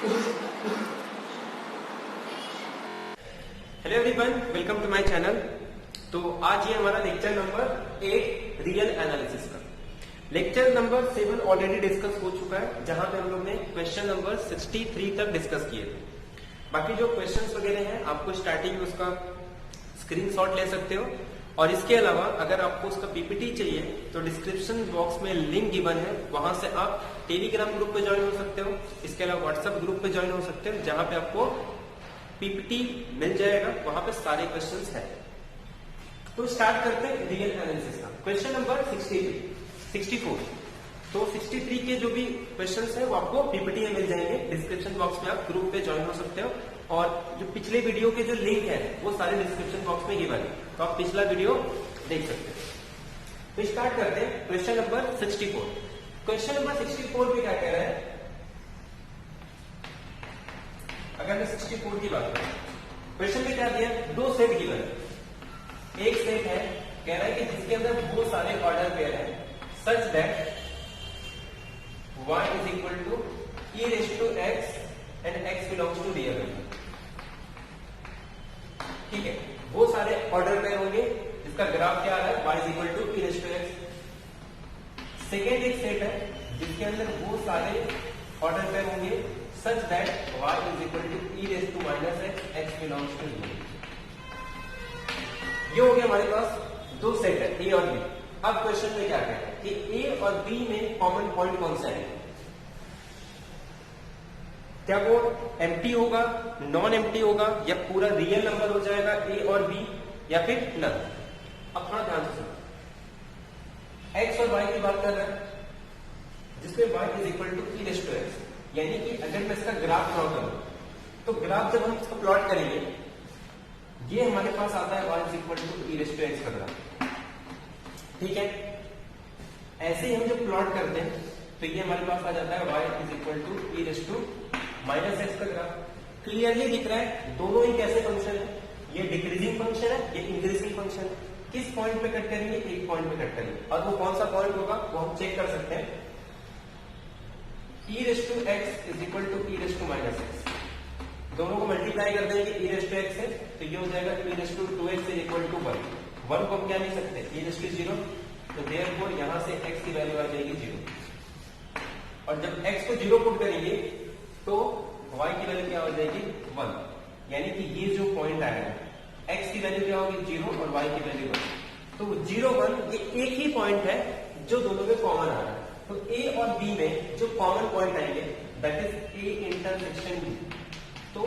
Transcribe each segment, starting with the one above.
Hello everyone, welcome to my channel. तो आज ये हमारा लेक्चर नंबर 8 रियल एनालिसिस का। लेक्चर नंबर 7 ऑलरेडी डिस्कस हो चुका है, जहां पे हम लोग ने क्वेश्चन नंबर 63 तक डिस्कस किए थे। बाकी जो क्वेश्चंस वगैरह हैं आपको स्टार्टिंग में उसका स्क्रीनशॉट ले सकते हो, और इसके अलावा अगर आपको उसका पीपीटी चाहिए तो डिस्क्रिप्शन बॉक्स में लिंक गिवन है, वहां से आप टेलीग्राम ग्रुप पे ज्वाइन हो सकते हो। इसके अलावा व्हाट्सएप ग्रुप पे ज्वाइन हो सकते हो, जहां पे आपको पीपीटी मिल जाएगा, वहां पे सारे क्वेश्चंस हैं। तो स्टार्ट करते हैं रियल एनालिसिस का। Question number 64। तो 63 के जो भी क्वेश्चंस हैं वो आपको पीपीटी में मिल जाएंगे। डिस्क्रिप्शन बॉक्स में आप ग्रुप पे ज्वाइन हो सकते हो, और जो पिछले वीडियो के जो लिंक है वो सारे डिस्क्रिप्शन बॉक्स में गिवन है, तो आप पिछला वीडियो देख सकते हो। तो स्टार्ट करते हैं क्वेश्चन नंबर 64। क्वेश्चन नंबर 64 में क्या कह रहा है? अगर मैं 64 की बात करूं, क्वेश्चन में क्या दिया? दो सेट गिवन है। एक सेट है, कह रहा है कि जिसके अंदर बहुत सारे ऑर्डर पेयर है, such that y is equal to e raised to x and x belongs to real number. ठीक है, वो सारे ऑर्डर पेयर होंगे जिसका ग्राफ क्या आ रहा है? y is equal to e raised to x। Second एक सेट है जिसके अंदर वो सारे ऑर्डर पेयर होंगे such that y is equal to e raised to minus x, x belongs to u। ये हो गया हमारे पास दो सेट है, ए और बी। अब क्वेश्चन में क्या कह रहा है कि ए और बी में कॉमन पॉइंट कौन सा है? क्या वो एम्प्टी होगा, नॉन एम्प्टी होगा, या पूरा रियल नंबर हो जाएगा ए और बी, या फिर नन? अब थोड़ा ध्यान से सुनो। एक्स और वाई की बात कर रहा है, जिसमें y is equal to e raise to x, यानी कि अगर मैं इसका ग्राफ प्लॉट करूं, तो ग्राफ जब हम इसको प्लॉट करेंगे, ये हमारे पास आता है y is equal to e raise to x का ग्राफ। ठीक है, ऐसे ही हम जब प्लॉट करते हैं तो ये हमारे पास आ जाता है y is equal to e raise to minus x का ग्राफ। क्लियरली दिख रहा है दोनों ही कैसे फंक्शन है, ये डिक्रीजिंग फंक्शन है, ये इंक्रीजिंग फंक्शन है। किस पॉइंट पे कट करेंगे? एक पॉइंट पे कट करेंगे, और वो कौन सा पॉइंट होगा वो हम चेक कर सकते हैं। e raise to x is equal to e raise to minus x, दोनों को मल्टीप्लाई कर देंगे e रेज़ टू x से, तो ये हो जाएगा e raise to 2x is equal to 1। 1 को हम क्या नहीं सकते? e रेज़ टू 0, तो देयरफॉर यहां से x की वैल्यू आ जाएगी 0। और जब x को 0 पुट करेंगे तो y की वैल्यू क्या हो जाएगी? 1। यानी कि ये जो पॉइंट आएगा, x की वैल्यू क्या होगी? 0, और y की वैल्यू 1। तो 0, 1 ये एक ही पॉइंट है जो दोनों में कॉमन आ रहा है। तो A और B में जो कॉमन पॉइंट आएंगे that is A intersection B। तो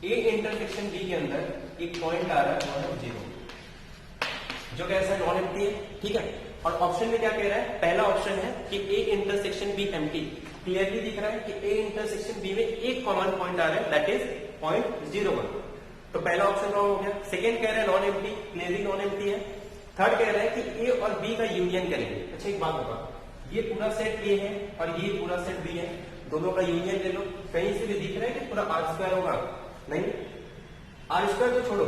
A इंटरसेक्शन B के अंदर एक पॉइंट आ रहा है 0, जो कैसा नॉन एम्प्टी है। ठीक है, और ऑप्शन में क्या कह रहा है? पहला ऑप्शन है कि A intersection B empty. Clearly दिख रहा है कि A इंटरसेक्शन B में एक कॉमन पॉइंट आ रहा है दैट इज पॉइंट 0, 1। तो पहला ऑप्शन रॉन्ग हो गया। सेकेंड कह रहा है non empty, clearly non empty है। थर्ड कह रहा है कि ए और बी का यूनियन करेंगे। अच्छा एक बात बता, ये पूरा सेट ए है और ये पूरा सेट बी है, दोनों का यूनियन ले लो। कहीं से भी दिख रहा है कि पूरा आर स्क्वायर होगा? नहीं, आर स्क्वायर तो छोड़ो,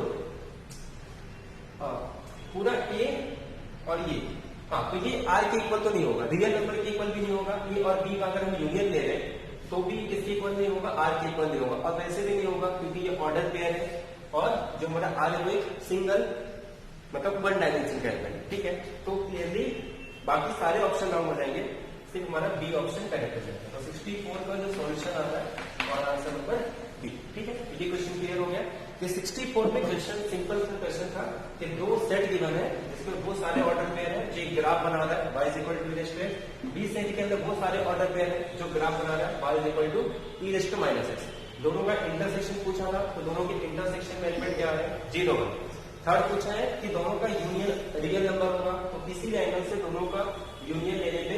पूरा ए और ये, हाँ, तो ये आर के इक्वल तो नहीं होगा, रियल नंबर के इक्वल भी नहीं होगा। ए और बी का अगर हम यूनियन ले रहे हैं तो भी किसके इक्वल नहीं होगा? आर के इक्वल नहीं होगा। अब वैसे भी नहीं होगा क्योंकि ये ऑर्डर पेयर है, और जो हमारा आर है वो एक सिंगल मतलब वन डायमेंशन का एलिमेंट। ठीक है, तो क्लियरली बाकी सारे ऑप्शन राउंड हो जाएंगे, सिर्फ हमारा बी ऑप्शन करेक्ट हो जाएगा। तो 64 का जो सॉल्यूशन आता है और आंसर नंबर बी। ठीक है, ये क्वेश्चन क्लियर हो गया। ये 64 में क्वेश्चन सिंपल सा क्वेश्चन था कि दो सेट गिवन है जिसमें बहुत सारे ऑर्डर पेयर है, जो एक ग्राफ बना रहा है y is equal to e raise to x. B set के अंदर बहुत सारे ऑर्डर पेयर है जो ग्राफ बना रहा है y is equal to e raise to minus x. दोनों का इंटरसेक्शन पूछा था, तो दोनों के इंटरसेक्शन में एलिमेंट क्या है? 0, 1। थर्ड पूछा है कि दोनों का यूनियन रियल नंबर होगा, तो किसी भी एंगल से दोनों का यूनियन लेने पे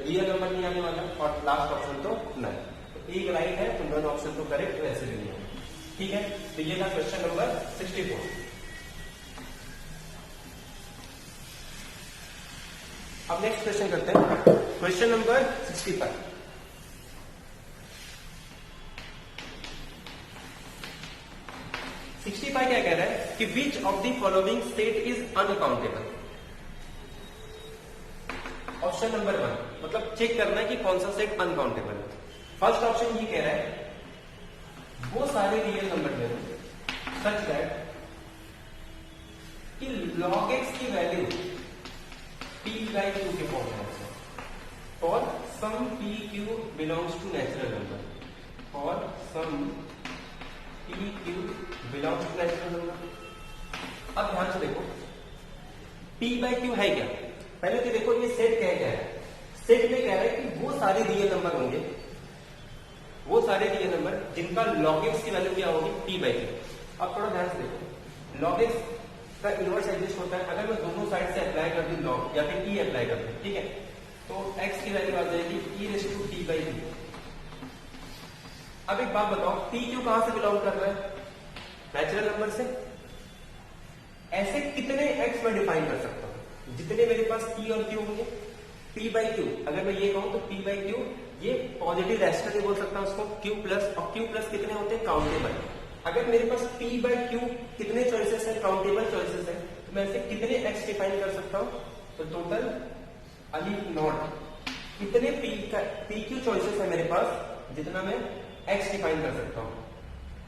रियल नंबर नहीं आने वाला, और लास्ट ऑप्शन तो नहीं। तो एक राइट है, तो दोनों ऑप्शन तो करेक्ट, वैसे भी नहीं होगा। ठीक है, तो ये था क्वेश्चन नंबर 64। अब नेक्स्ट क्वेश्चन करते हैं, क्वेश्चन नंबर 65। 65 क्या कह रहा है कि विच of the following set is uncountable. Option number 1, मतलब चेक करना है कि कौन सा सेट अनकाउंटेबल है। फर्स्ट ऑप्शन ये कह रहा है वो सारे रियल नंबर ले लो सच दैट कि log x की वैल्यू p/q के फॉर्म में for some pq belongs to natural number for some pq belongs to natural number। अब ध्यान से देखो p/q है क्या, पहले तो देखो ये सेट क्या है, सेट में कह रहा है कि वो सारे रियल नंबर होंगे, वो सारे रियल नंबर जिनका log x की वैल्यू क्या होगी p/q। अब थोड़ा ध्यान से देखो log x का इनवर्स एग्जिस्ट होता है, अगर मैं दोनों साइड से अप्लाई कर दूं log या फिर e अप्लाई कर दूं, ठीक है, तो x की वैल्यू आ जाएगी e⁻t/q। अब एक बात बताओ pq कहां से बिलोंग कर रहा है, नेचुरल नंबर से। ऐसे कितने x मैं डिफाइन कर सकता हूं, जितने मेरे पास p और q होंगे p/q। अगर मैं ये कहूं तो p/q ये पॉजिटिव रेशनल नहीं बोल सकता उसको q प्लस, और q प्लस कितने होते हैं काउंटेबल। अगर मेरे पास p/q कितने चॉइसेस है, काउंटेबल चॉइसेस है, तो मैं ऐसे कितने x डिफाइन कर सकता हूं, तो टोटल अलीफ नॉट कितने pq चॉइसेस है मेरे पास जितना मैं x डिफाइन कर सकता हूं,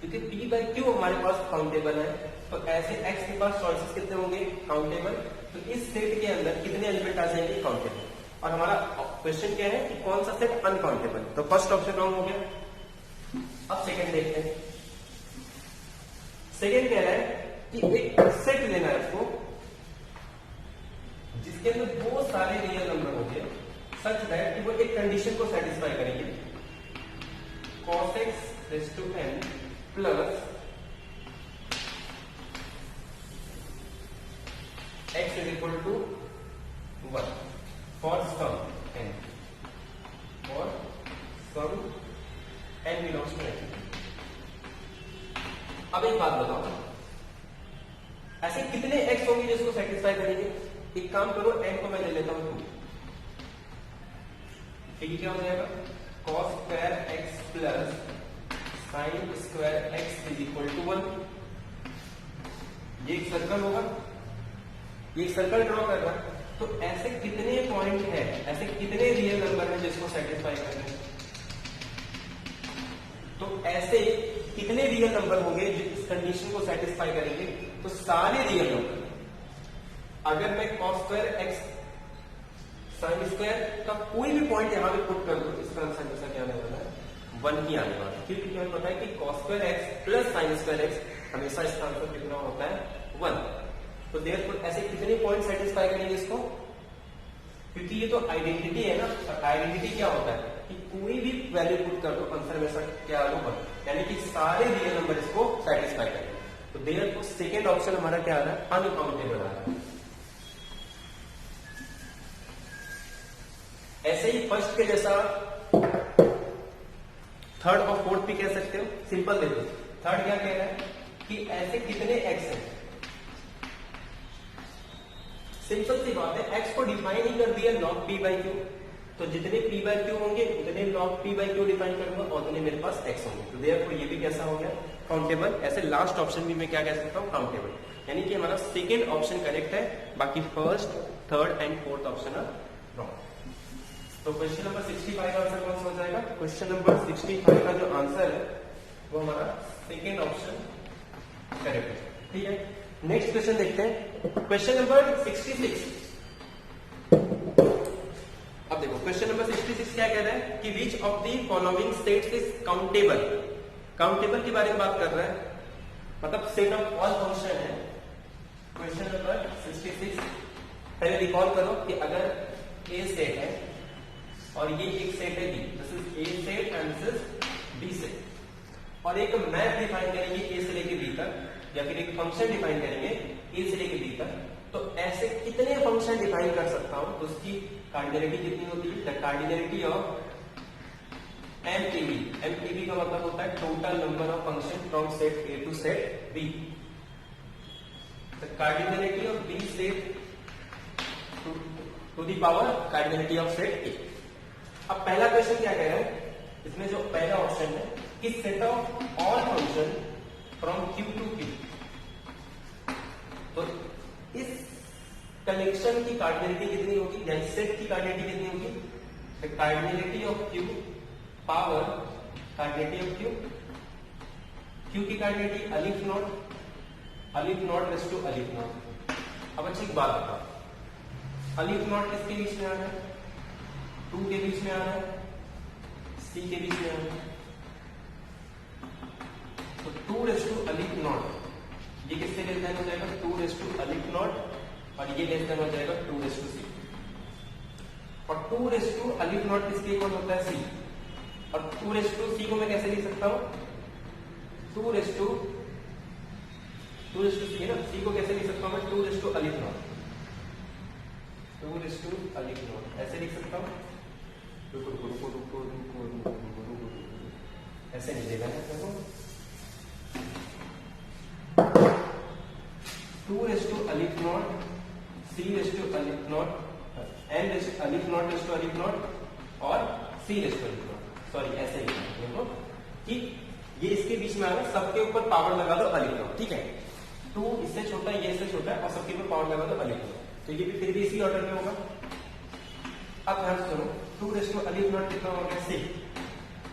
क्योंकि p/q हमारे पास काउंटेबल है, तो ऐसे x के पास चॉइसेस कितने होंगे काउंटेबल। तो इस सेट के अंदर कितने एलिमेंट आ जाएंगे काउंटेबल, और हमारा क्वेश्चन क्या है कि कौन सा सेट अनकाउंटेबल, तो फर्स्ट ऑप्शन रॉन्ग हो गया। अब सेकंड देखते हैं, सेकंड कह रहा है कि एक सेट लेना है उसको जिसके अंदर वो सारे रियल नंबर होंगे सच दैट कि वो एक कंडीशन को सेटिस्फाई करेंगे, cos x raised to n plus x is equal to 1 for some n, for some n belongs to n। अब एक बात बताओ ऐसे कितने x होंगे जिसको सेटिस्फाई करेंगे। एक काम करो n को मैं ले लेता हूं 2, ठीक क्या हो जाएगा cos square x plus sine square x is equal to 1। ये एक सर्कल होगा, ये एक सर्कल ड्रॉ कर रहा है, तो ऐसे कितने पॉइंट है, ऐसे कितने रियल नंबर है जिसको सेटिस्फाई करना है, तो ऐसे कितने रियल नंबर होंगे जो इस कंडीशन को सेटिस्फाई करेंगे, तो सारे रियल नंबर। अगर मैं cos square x sine square का कोई भी पॉइंट यहां पे पुट कर दो, इसका आंसर हमेशा क्या आने वाला है 1 ही आने वाला है, क्योंकि हमें पता है कि cos square x plus sine square x हमेशा इसका आंसर कितना होता है 1। तो देयरफॉर ऐसे कितने पॉइंट सेटिस्फाई करेंगे इसको, क्योंकि ये तो आइडेंटिटी है ना, और आइडेंटिटी क्या होता है कि कोई भी वैल्यू पुट कर दो आंसर हमेशा क्या आ रहा है, यानी कि सारे रियल नंबर इसको सेटिस्फाई करेंगे। तो देयरफॉर सेकंड ऑप्शन हमारा क्या आ रहा है अनकाउंटेबल आ रहा है। ऐसे ही फर्स्ट के जैसा थर्ड और फोर्थ भी कह सकते हो, सिंपल देखो। थर्ड क्या कह रहा है कि ऐसे कितने x हैं, सिंपल सी बात है, x को डिफाइन ही कर दिया log p/q, तो जितने p/q होंगे उतने log p/q डिफाइन करूंगा और उतने मेरे पास x होंगे, तो देयरफॉर ये भी कैसा हो गया काउंटेबल। ऐसे लास्ट ऑप्शन भी मैं क्या कह सकता हूं काउंटेबल, यानी कि हमारा सेकेंड ऑप्शन करेक्ट है, बाकी first third and fourth option are wrong. तो क्वेश्चन नंबर 65 का आंसर कौन सा हो जाएगा, क्वेश्चन नंबर 65 का जो आंसर है वो हमारा सेकेंड ऑप्शन करेक्ट है, ठीक है। नेक्स्ट क्वेश्चन देखते हैं, क्वेश्चन नंबर 66। अब देखो क्वेश्चन नंबर 66 क्या कह रहा है कि विच of the following sets is countable. Countable के बारे में बात कर रहा है, मतलब सेट ऑफ ऑल फंक्शन है। क्वेश्चन नंबर 66 पहले रिकॉल करो कि अगर ए सेट है और ये एक सेट है B, this is A set and this is B set, और एक मैप डिफाइन करेंगे ए से लेके बी तक, या फिर एक फंक्शन डिफाइन करेंगे ए से लेके बी तक, तो ऐसे कितने फंक्शन डिफाइन कर सकता हूं, तो उसकी कार्डिनलिटी कितनी होती है, the cardinality of MTB। MTB का मतलब होता है total number of function from set A to set B, the cardinality of B set to the power cardinality of set A. अब पहला क्वेश्चन क्या कह रहा है, इसमें जो पहला ऑप्शन है कि set of all function from Q to Q, तो इस कनेक्शन की कार्डिनलिटी कितनी होगी, यानी सेट की कार्डिनलिटी कितनी होगी, the cardinality of Q power cardinality of Q, Q की cardinality aleph not raise to aleph not. अब अच्छी एक बात बताओ, अलिफ नॉट किसके बीच में आ रहा है? 2 के बीच में आ रहा है, सी के बीच में आ रहा है। तो 2 रेस टू अलिफ नॉट ये किससे लेस देन हो जाएगा? 2 रेस टू अलिफ नॉट और ये लेस देन हो जाएगा 2 रेस टू सी। और 2 रेस टू अलिफ नॉट किसके इक्वल होता है? सी। और 2 रेस टू सी को मैं कैसे लिख सकता हूं? 2 रेस टू सी ना, सी को कैसे लिख सकता हूं मैं? 2 raise to aleph not, 2 raise to aleph not ऐसे लिख सकता हूं। ऐसे नहीं देगा ना देखो, 2 raise to aleph not, C race to aleph not, N race to aleph not raise to aleph not और सी race to aleph not. Sorry ऐसे लिखना देखो कि ये इसके बीच में आ रहा है, सबके ऊपर पावर लगा दो अलिफ नॉट, ठीक है। 2 इससे छोटा है, ये इससे छोटा है और सबके ऊपर पावर लगा दो अलिफ नॉट, तो ये भी फिर भी इसी ऑर्डर में होगा। अब ध्यान सुनो, 2 रेस टू अलिफ नॉट कितना हो गया? सी।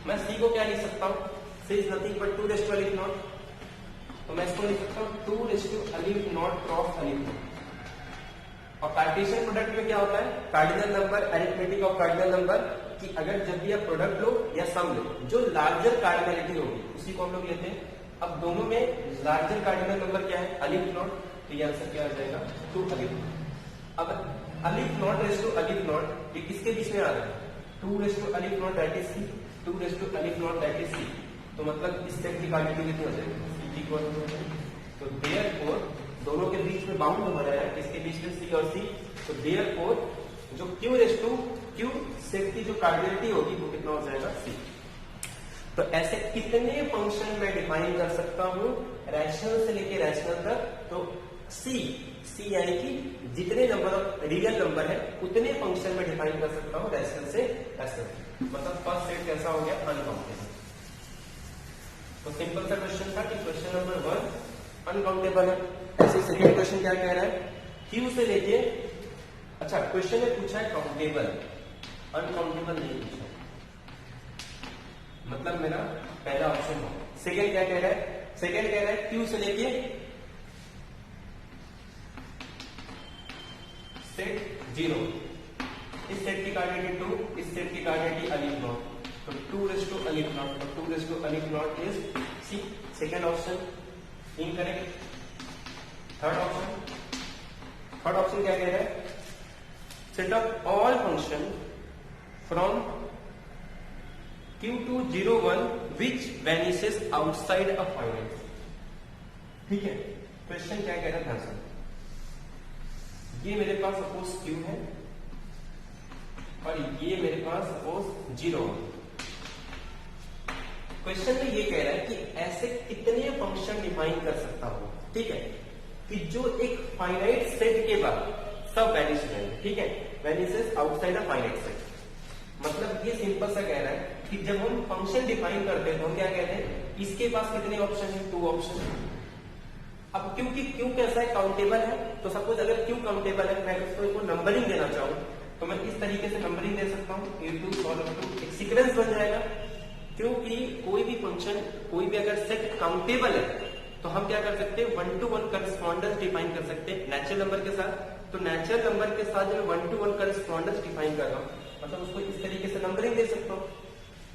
मैं सी को क्या लिख सकता हूँ? C is nothing but 2 raise to aleph not, तो मैं इसको लिख सकता हूँ 2 raise to aleph not cross aleph not. और कार्टेशियन प्रोडक्ट में क्या होता है? Cardinal number, arithmetic of cardinal number, कि अगर जब भी आप प्रोडक्ट लो या सम लो, जो लार्जर कार्डिनलिटी होगी उसी को हम लोग लेते हैं। अब दोनों में लार्जर कार्डिनल नंबर क्या है? अलिफ नॉट, तो ये आंसर क्या आ जाएगा? 2 अलिफ नॉट। अब aleph not raise to aleph naught ये किसके बीच में आ रहा है? 2 raise to aleph naught that is C, 2 raise to aleph naught that is C. तो मतलब इस सेट की कार्डिनलिटी कितनी हो जाएगी? सी इक्वल हो जाएगी। तो देयरफॉर दोनों के बीच में बाउंड हो रहा है, किसके बीच में? सी और सी। तो देयरफॉर जो Q raise to Q set की जो कार्डिनलिटी होगी वो कितना हो जाएगा? सी। तो ऐसे कितने फंक्शन मैं डिफाइन कर सकता हूं रैशनल से लेके रैशनल तक? तो सी यानी कि जितने नंबर ऑफ रियल नंबर है उतने फंक्शन में डिफाइन कर सकता हूं रैशनल से रैशनल। मतलब फर्स्ट सेट कैसा हो गया? अनकाउंटेबल। तो सिंपल सा क्वेश्चन था कि क्वेश्चन नंबर 1 अनकाउंटेबल है। ऐसे सेकंड क्वेश्चन क्या कह रहा है? क्यू से लेके, अच्छा क्वेश्चन में पूछा है काउंटेबल, अनकाउंटेबल नहीं पूछा, मतलब मेरा पहला ऑप्शन हो। सेकंड क्या कह रहा है? सेकंड कह रहा है क्यू से लेके सेट 0, इस सेट की कार्डिनेटी 2, इस सेट की कार्डिनेटी अलिफ नॉट, तो 2 रेस टू अलिफ नॉट, तो 2 raise to aleph naught is C. Second option incorrect. Third option क्या कह रहा है? Set of all function from Q to 0 1 which vanishes outside a finite। ठीक है, question क्या कह रहा था? ये मेरे पास सपोज Q है और ये मेरे पास सपोज 0 है। क्वेश्चन में ये कह रहा है कि ऐसे कितने फंक्शन डिफाइन कर सकता हूं, ठीक है, कि जो एक फाइनाइट सेट के बाद सब वैनिश हो जाएंगे, ठीक है, vanishes outside a finite set. मतलब ये सिंपल सा कह रहा है कि जब हम फंक्शन डिफाइन करते हैं तो हम क्या कहते हैं? इसके पास कितने ऑप्शन है? 2 ऑप्शन। अब क्योंकि क्यू कैसा है? काउंटेबल है। तो सपोज अगर क्यू काउंटेबल है, मैं उसको नंबरिंग देना चाहूँ तो मैं इस तरीके से नंबरिंग दे सकता हूँ, A2 सॉल्व टू, एक सीक्वेंस बन जाएगा। क्योंकि कोई भी फंक्शन, कोई भी अगर सेट काउंटेबल है तो हम क्या कर सकते हैं? 1 to 1 करस्पॉन्डेंस डिफाइन कर सकते हैं नेचुरल नंबर के साथ। तो नेचुरल नंबर के साथ जब 1 to 1 करस्पॉन्डेंस डिफाइन कर रहा हूँ, मतलब उसको इस तरीके से नंबरिंग दे सकता हूँ।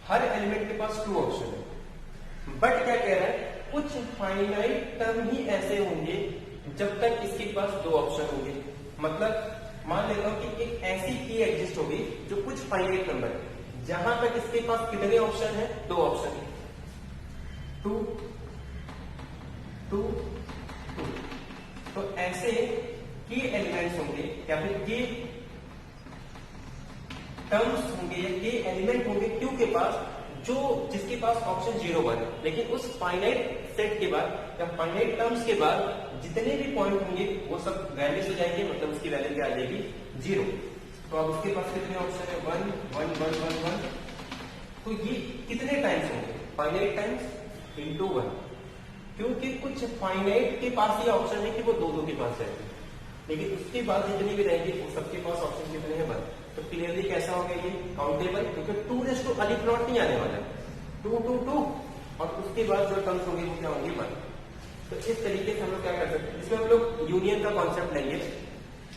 हर एलिमेंट के पास 2 ऑप्शन है। बट क्या कह रहा है? कुछ फाइनाइट टर्म ही ऐसे होंगे जब तक इसके पास 2 ऑप्शन होंगे। मतलब मान लेता हूं कि एक ऐसी की एग्जिस्ट होगी जो कुछ फाइनाइट नंबर है, जहां तक इसके पास कितने ऑप्शन है? 2 ऑप्शन है, 2 2 2। तो ऐसे की एलिमेंट्स होंगे या फिर के टर्म्स होंगे या के एलिमेंट होंगे क्यू के पास, जो जिसके पास ऑप्शन 0 1 है। लेकिन उस फाइनाइट सेट के बाद या फाइनाइट टर्म्स के बाद जितने भी पॉइंट होंगे वो सब वैनिश हो जाएंगे, मतलब उसकी वैल्यू क्या आ जाएगी? 0। तो अब उसके पास कितने ऑप्शन है? 1 1 1 1 1। तो ये कितने टाइम्स होंगे? फाइनाइट टाइम्स इंटू 1, क्योंकि कुछ फाइनाइट के पास ये ऑप्शन है कि वो 2 2 के पास जाएंगे, लेकिन उसके बाद जितनी भी रहेंगी वो सबके पास ऑप्शन कितने हैं? 1। तो क्लियरली कैसा हो गया ये काउंटेबल, क्योंकि 2 अलिफ नॉट नहीं आने वाला है, 2 2 2 और उसके बाद जो टर्म्स होंगे वो क्या होंगे 1। तो इस तरीके से हम लोग क्या कर सकते हैं, इसमें हम लोग यूनियन का कॉन्सेप्ट लेंगे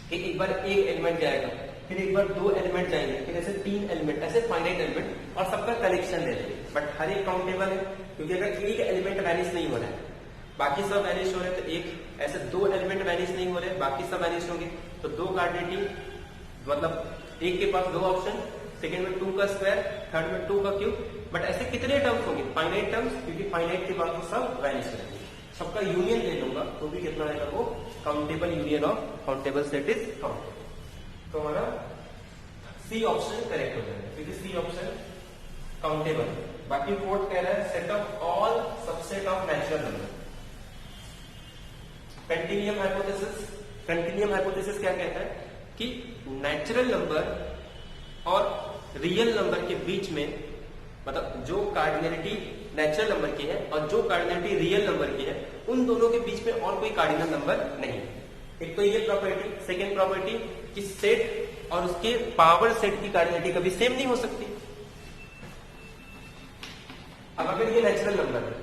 कि एक बार एक एलिमेंट जाएगा, फिर एक बार 2 एलिमेंट जाएंगे, फिर ऐसे 3 एलिमेंट, ऐसे फाइनाइट एलिमेंट और सबका कलेक्शन ले लेंगे। बट हर एक काउंटेबल है, क्योंकि अगर एक एलिमेंट वैनिश नहीं हो रहा है, बाकी सब वैनिश हो रहे हैं, तो एक ऐसे 2 एलिमेंट वैनिश नहीं हो रहे, बाकी सब वैनिश होंगे, तो 2 कार्डिनेटिंग, मतलब एक के पास 2 ऑप्शन, सेकेंड में 2 का स्क्वायर, थर्ड में 2 का क्यूब। बट ऐसे कितने टर्म्स होंगे, फाइनाइट टर्म्स, क्योंकि फाइनाइट के बाद तो सब वैनिश करेंगे। सबका यूनियन ले लूंगा तो भी कितना आएगा, वो countable union of countable set is countable. तो हमारा सी ऑप्शन करेक्ट हो जाएगा, क्योंकि सी ऑप्शन काउंटेबल। बाकी फोर्थ कह रहा है set of all subset of natural number. Continuum hypothesis, continuum hypothesis क्या कहता है कि नेचुरल नंबर और रियल नंबर के बीच में, मतलब जो कार्डिनलिटी नेचुरल नंबर की है और जो कार्डिनलिटी रियल नंबर की है, उन दोनों के बीच में और कोई कार्डिनल नंबर नहीं। एक तो ये प्रॉपर्टी, सेकेंड प्रॉपर्टी कि सेट और उसके पावर सेट की कार्डिनलिटी कभी सेम नहीं हो सकती। अब अगर ये नेचुरल नंबर है,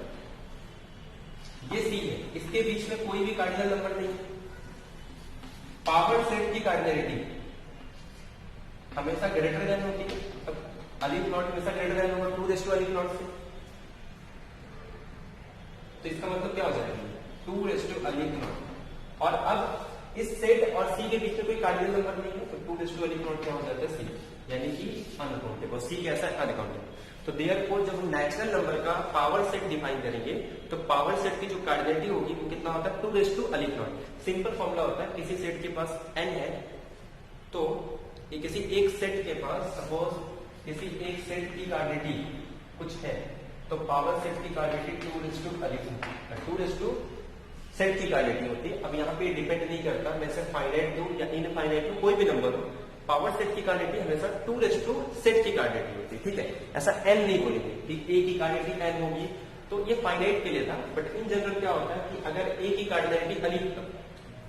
ये सी है, इसके बीच में कोई भी कार्डिनल नंबर नहीं, पावर सेट की कार्डिनलिटी हमेशा ग्रेटर देन होती है, अलिफ नॉट हमेशा ग्रेटर देन होगा 2 अलिफ नॉट से। तो इसका मतलब क्या हो जाएगा, 2 अलिफ नॉट। और अब इस सेट और सी के बीच में कोई कार्डिनल नंबर नहीं है, तो 2 अलिफ नॉट क्या हो जाता है, सी, यानी कि अनकाउंटेबल। सी कैसा है, अनकाउंटेबल। तो देयरफॉर जब हम नेचुरल नंबर का पावर सेट डिफाइन करेंगे, तो पावर सेट की जो कार्डिनलिटी होगी वो कितना होता है, 2 अलिफ नॉट। सिंपल फॉर्मूला होता है, किसी सेट के पास n है, तो ये किसी एक सेट के पास, सपोज किसी एक सेट की कार्डिनलिटी कुछ है, तो पावर सेट की कार्डिनलिटी 2 अलिफ नॉट, 2 सेट की कार्डिनलिटी होती है। अब यहाँ पे डिपेंड नहीं करता मैं सिर्फ फाइनाइट दूं या इनफाइनाइट दूं, कोई भी नंबर हो, पावर सेट की कार्डिनलिटी हमेशा 2 सेट की कार्डिनलिटी होती है। ठीक है, ऐसा n नहीं बोलेंगे कि a की कार्डिनलिटी n होगी, तो ये फाइनाइट के लिए था। बट इन जनरल क्या होता है कि अगर a की कार्डिनलिटी अलिफ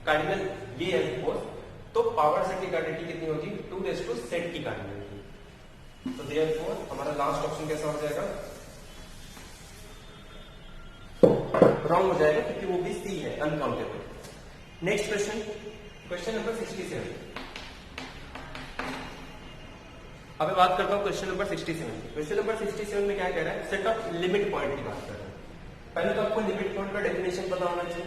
कार्डिनल ये है सपोज, तो पावर सेट की कार्डिनलिटी कितनी होगी, 2 सेट की कार्डिनलिटी। तो देयरफॉर हमारा लास्ट ऑप्शन कैसा हो जाएगा, रॉन्ग हो जाएगा, क्योंकि वो भी सी है, uncountable. Next question, question number 67। अब मैं बात करता हूं क्वेश्चन नंबर 67। क्वेश्चन नंबर 67 में क्या कह रहा है, सेट ऑफ लिमिट पॉइंट की बात कर रहा है। पहले तो आपको लिमिट पॉइंट का डेफिनेशन पता होना चाहिए।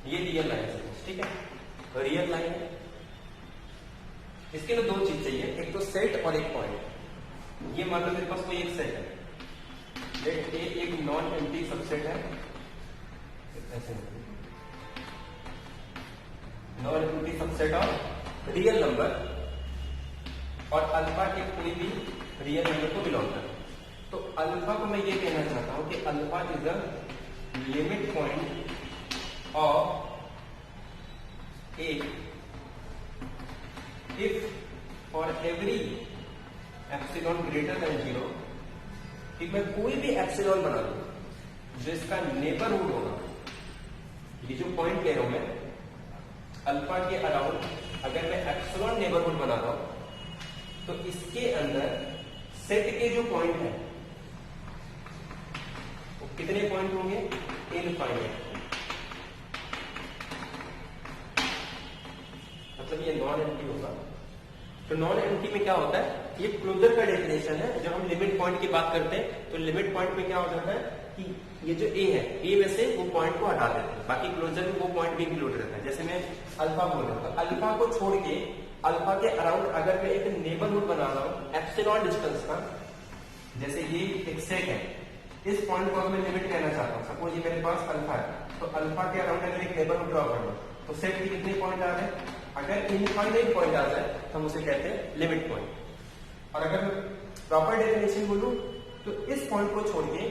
ये रियल लाइन है, ठीक है, रियल लाइन है, इसके लिए 2 चीज चाहिए, एक तो सेट और एक पॉइंट। ये मान लो मेरे पास कोई एक सेट है, लेट ए एक नॉन एम्प्टी सबसेट है, ऐसे non empty subset of real number, और अल्फा के कोई भी रियल नंबर को बिलोंग करता है। तो अल्फा को मैं ये कहना चाहता हूं कि alpha is the limit point of A if for every epsilon greater than 0, कि मैं कोई भी एप्सिलॉन बना दूं जो इसका नेबरहुड होगा, ये जो पॉइंट कह रहा हूं मैं, अल्फा के अराउंड अगर मैं एप्सिलॉन नेबरहुड बना रहा हूं, तो इसके अंदर सेट के जो पॉइंट है वो कितने पॉइंट होंगे, इनफाइनाइट। मतलब ये नॉन एम्प्टी होगा। तो नॉन एम्प्टी में क्या होता है, ये क्लोजर का डेफिनेशन है। जब हम लिमिट पॉइंट की बात करते हैं तो लिमिट पॉइंट में क्या हो जाता है कि ये जो ए है, ए में से वो पॉइंट को हटा देते हैं, बाकी क्लोजर में वो पॉइंट भी इंक्लूड रहता है। जैसे मैं अल्फा बोल रहा हूं, अल्फा को छोड़ के अल्फा के अराउंड अगर मैं एक नेबरहुड बना रहा हूं एप्सिलॉन डिस्टेंस का, जैसे ये एक सेट है, इस पॉइंट को मैं लिमिट कहना चाहता हूं, सपोज ये मेरे पास अल्फा है, तो अल्फा के अराउंड अगर एक नेबरहुड ड्रॉ कर लो, तो सेट के कितने पॉइंट आ रहे, अगर इनफाइनाइट पॉइंट आ जाए तो हम उसे कहते हैं लिमिट पॉइंट। और अगर प्रॉपर डेफिनेशन बोलूं तो इस पॉइंट को छोड़ के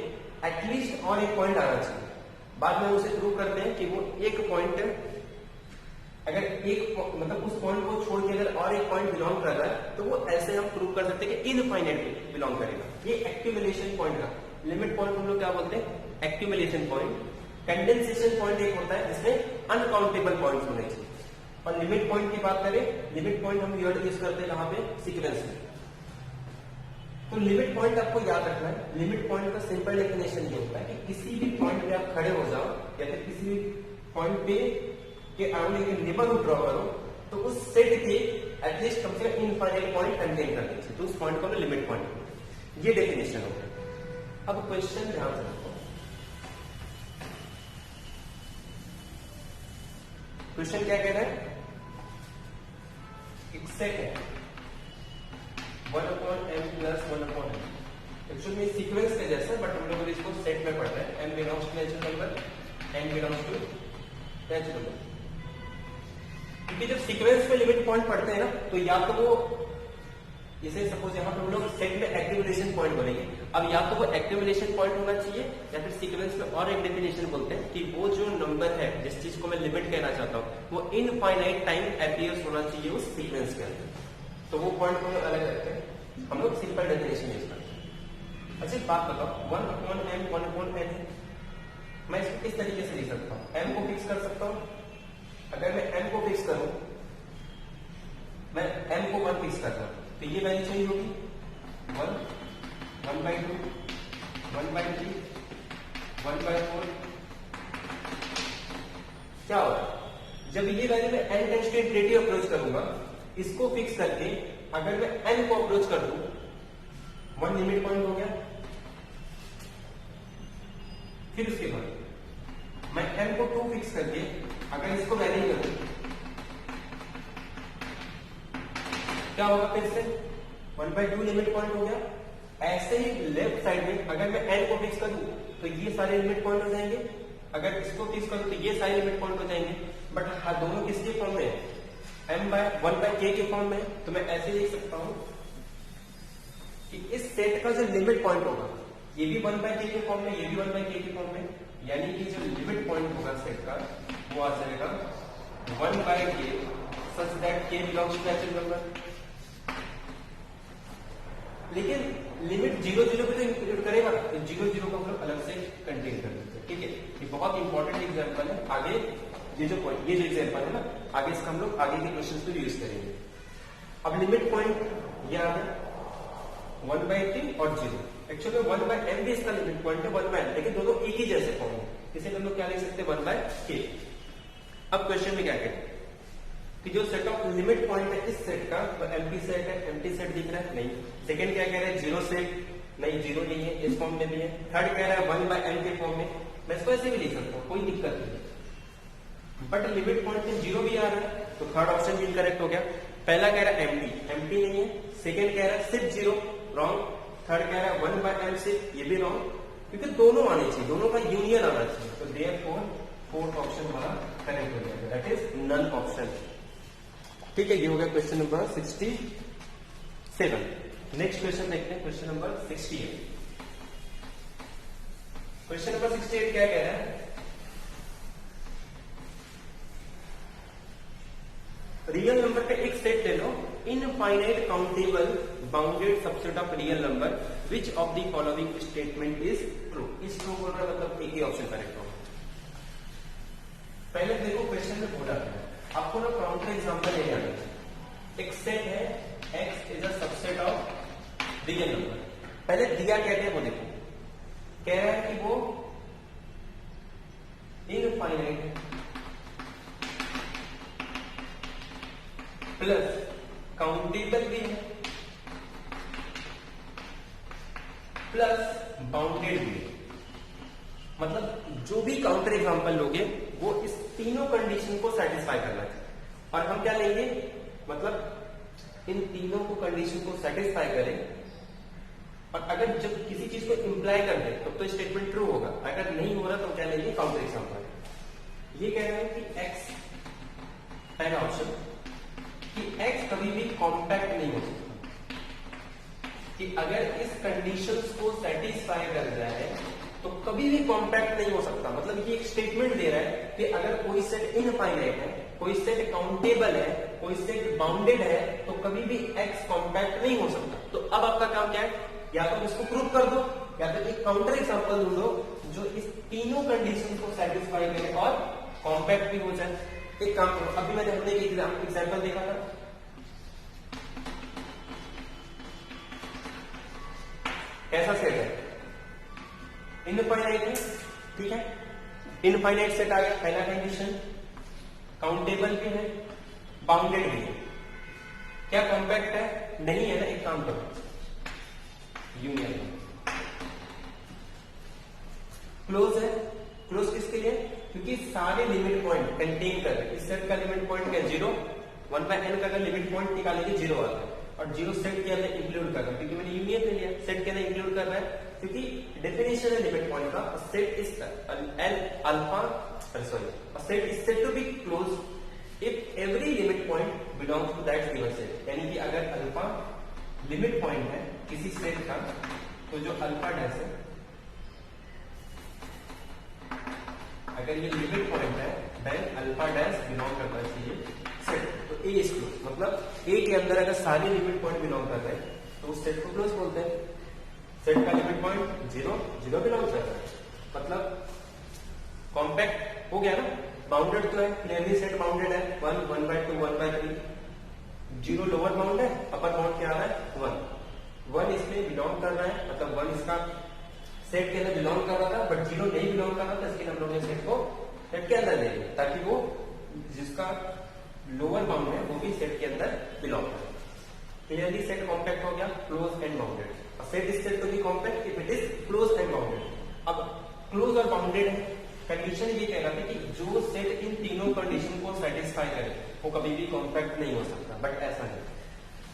एटलीस्ट और एक पॉइंट आना चाहिए। बाद में उसे प्रूव करते हैं कि वो एक पॉइंट, अगर एक मतलब उस पॉइंट को छोड़ के अगर और एक पॉइंट बिलोंग कर रहा है, तो वो ऐसे हम प्रूव कर सकते हैं कि इनफाइनाइट बिलोंग करेगा। ये एक्यूमुलेशन पॉइंट का, लिमिट पॉइंट हम लोग क्या बोलते हैं, एक्यूमुलेशन पॉइंट। कंडेंसेशन पॉइंट एक होता है जिसमें अनकाउंटेबल पॉइंट्स होने चाहिए। और लिमिट पॉइंट की बात करें, लिमिट पॉइंट हम यूज करते हैं कहां पे, सीक्वेंस में। तो लिमिट पॉइंट आपको याद रखना है। लिमिट पॉइंट का सिंपल डेफिनेशन ये होता है कि किसी भी पॉइंट पे आप खड़े हो जाओ या फिर किसी भी पॉइंट पे के अराउंड एक नेबरहुड ड्रॉ करो, तो उस सेट के एटलीस्ट कम से कम इनफाइनाइट पॉइंट कंटेन करने चाहिए, तो उस पॉइंट को लिमिट पॉइंट, ये डेफिनेशन होता है। अब क्वेश्चन ध्यान से रखो, क्वेश्चन क्या कह रहा है, एक सेट है 1/m प्लस 1/m, एक्चुअली में सीक्वेंस के जैसा, बट हम लोग इसको सेट में पढ़ रहे हैं। m belongs to natural number, n belongs to natural number. क्योंकि जब सीक्वेंस में लिमिट पॉइंट पढ़ते हैं ना, तो या तो वो, जैसे सपोज यहाँ पे हम लोग सेट में एक्टिवेशन पॉइंट बोलेंगे, अब या तो वो एक्टिवेशन पॉइंट होना चाहिए या फिर सीक्वेंस में और एक डेफिनेशन बोलते हैं कि वो जो नंबर है जिस चीज को मैं लिमिट कहना चाहता हूँ वो इनफाइनाइट टाइम अपीयर्स होना चाहिए उस सीक्वेंस के अंदर, तो वो पॉइंट को अलग रखते हैं, हम लोग सिंपल डेफिनेशन यूज करते हैं। अच्छा एक बात बताओ, 1/m 1/n है, मैं इसको किस तरीके से लिख सकता हूँ, m को फिक्स कर सकता हूँ। अगर मैं m को फिक्स करूं, मैं m को 1 फिक्स करता हूं, तो ये वैल्यू चेंज होगी 1, 1/2, 1/3, 1/4। क्या होगा जब ये वैल्यू में n tends to infinity approach करूंगा, इसको फिक्स करके अगर मैं n को अप्रोच कर दूं, 1 लिमिट पॉइंट हो गया। फिर उसके बाद मैं m को 2 फिक्स करके अगर इसको वैरी करूं, क्या होगा, फिर से 1/2 लिमिट पॉइंट हो गया। ऐसे ही लेफ्ट साइड में अगर मैं n को फिक्स करूं तो ये सारे लिमिट पॉइंट हो जाएंगे, अगर इसको फिक्स करूं तो ये सारे लिमिट पॉइंट हो जाएंगे। बट हाँ, दोनों किसके फॉर्म में है, m/1/k के फॉर्म में है। तो मैं ऐसे लिख सकता हूं कि इस सेट का जो लिमिट पॉइंट होगा ये भी 1/k के फॉर्म में, ये भी 1/k के फॉर्म में, यानी कि जो लिमिट पॉइंट होगा सेट का वो आ जाएगा 1/k such that k belongs to natural number. लेकिन लिमिट 0 0 पे तो इंक्लूड करेगा, तो 0 0 को हम लोग अलग से कंटेन कर देते हैं। ठीक है, ये बहुत इंपॉर्टेंट एग्जांपल है। आगे ये जो एग्जांपल है ना, आगे इसका हम लोग आगे के क्वेश्चंस में यूज करेंगे। अब लिमिट पॉइंट ये आ गया 1/k और 0। एक्चुअली 1/m भी इसका लिमिट पॉइंट है, 1/n, लेकिन दोनों एक ही जैसे फॉर्म है, इसे हम लोग क्या लिख सकते हैं, 1/k। अब क्वेश्चन में क्या कहते हैं कि जो सेट ऑफ लिमिट पॉइंट है इस सेट का, तो एम्प्टी सेट है, एम्प्टी सेट दिख रहा है नहीं। सेकंड क्या कह रहा है, 0 सेट, नहीं 0 नहीं है, इस फॉर्म में भी है। थर्ड कह रहा है 1/m के फॉर्म में, मैं इसको ऐसे भी लिख सकता हूँ, कोई दिक्कत नहीं। बट लिमिट पॉइंट में 0 भी आ रहा है, तो थर्ड ऑप्शन भी इनकरेक्ट हो गया। पहला कह रहा है एम्प्टी नहीं है, सेकेंड कह रहा है सिर्फ 0, रॉन्ग। थर्ड कह रहा है 1/m सिर्फ, ये भी रॉन्ग, क्योंकि दोनों आने चाहिए, दोनों का यूनियन आना चाहिए। तो देयरफॉर फोर्थ ऑप्शन हमारा करेक्ट हो जाएगा, दैट इज नन ऑप्शन। ठीक है, ये हो गया क्वेश्चन नंबर 67। नेक्स्ट क्वेश्चन देखते हैं, क्वेश्चन नंबर 68। क्वेश्चन नंबर 68 क्या कह रहा है, रियल नंबर का एक सेट ले लो, infinite countable bounded subset of real number, which of the following statement is true. इस ट्रू बोल रहा मतलब एक ही ऑप्शन करेक्ट होगा। पहले देखो क्वेश्चन में बोला है, आपको ना काउंटर एग्जांपल लेने आना चाहिए। एक सेट है x is a subset of real number. पहले दिया कहते हैं वो देखो, कह रहा है कि वो इनफाइनाइट है प्लस काउंटेबल भी है प्लस बाउंडेड भी है। मतलब जो भी काउंटर एग्जांपल लोगे वो इस तीनों कंडीशन को सेटिस्फाई करना चाहिए। और हम क्या लेंगे, मतलब इन तीनों को कंडीशन को सेटिस्फाई करें, और अगर जब किसी चीज को इंप्लाई कर दे तो स्टेटमेंट ट्रू होगा। अगर नहीं हो रहा तो क्या लेंगे, काउंटर एग्जांपल। ये कह रहे हैं कि x, पहला ऑप्शन कि x कभी भी कॉम्पैक्ट नहीं हो सकता, कि अगर इस कंडीशंस को सेटिस्फाई कर जाए तो कभी भी कॉम्पैक्ट नहीं हो सकता। मतलब ये एक स्टेटमेंट दे रहा है कि अगर कोई सेट इनफाइनाइट है, कोई सेट काउंटेबल है, कोई सेट बाउंडेड है, तो कभी भी x कॉम्पैक्ट नहीं हो सकता। तो अब आपका काम क्या है, या तो इसको प्रूव कर दो या तो एक काउंटर एग्जांपल ढूंढो जो इस तीनों कंडीशन को सेटिस्फाई करे और कॉम्पैक्ट भी हो जाए। एक काम करो, अभी हमने एक एग्जाम्पल देखा था, कैसा सेट है, इनफाइनाइट है, ठीक है, इनफाइनाइट सेट आ गया पहला कंडीशन, काउंटेबल भी है, बाउंडेड भी है, क्या कॉम्पैक्ट है, नहीं है ना, एक काम करो, यूनियन क्लोज है, क्लोज किसके लिए, क्योंकि सारे लिमिट पॉइंट कंटेन कर रहे हैं, इस सेट का लिमिट पॉइंट क्या है, 0, 1/n का अगर लिमिट पॉइंट निकालेंगे 0 आता है, और 0 सेट के अंदर इंक्लूड कर रहा है, क्योंकि मैंने यूनियन ले लिया, सेट के अंदर इंक्लूड कर रहा है, क्योंकि डेफिनेशन है लिमिट पॉइंट का, set is an alpha, sorry, set is said to be close if every limit point belongs to that given set, यानी कि अगर अल्फा लिमिट पॉइंट है किसी सेट का, तो जो अल्फा डैश है, अगर ये लिमिट पॉइंट है, देन अल्फा डैश बिलोंग करना चाहिए सेट, तो ए इज क्लोज, मतलब ए के अंदर अगर सारे लिमिट पॉइंट बिलोंग कर रहे हैं तो उस सेट को क्लोज बोलते हैं, सेट का लिमिट पॉइंट 0, 0 बिलोंग कर रहा है, मतलब कॉम्पैक्ट हो गया ना, बाउंडेड तो है, क्लियरली सेट बाउंडेड है, 1, 1/2, 1/3, 0 लोअर बाउंड है, अपर बाउंड क्या आ रहा है 1 इसमें बिलोंग कर रहा है, मतलब 1 इसका सेट के अंदर बिलोंग कर रहा था, बट 0 नहीं बिलोंग कर रहा था, इसके हम लोग ने सेट को सेट के अंदर ले लिया, ताकि वो जिसका लोअर बाउंड है वो भी सेट के अंदर बिलोंग करे, क्लियरली सेट कॉम्पैक्ट हो गया, close and bounded, set is said to be compact if it is close and bounded. अब क्लोज और बाउंडेड है, कंडीशन ये कह रहा था कि जो सेट इन तीनों कंडीशन को सेटिस्फाई करे वो कभी भी कॉम्पैक्ट नहीं हो सकता, बट ऐसा नहीं,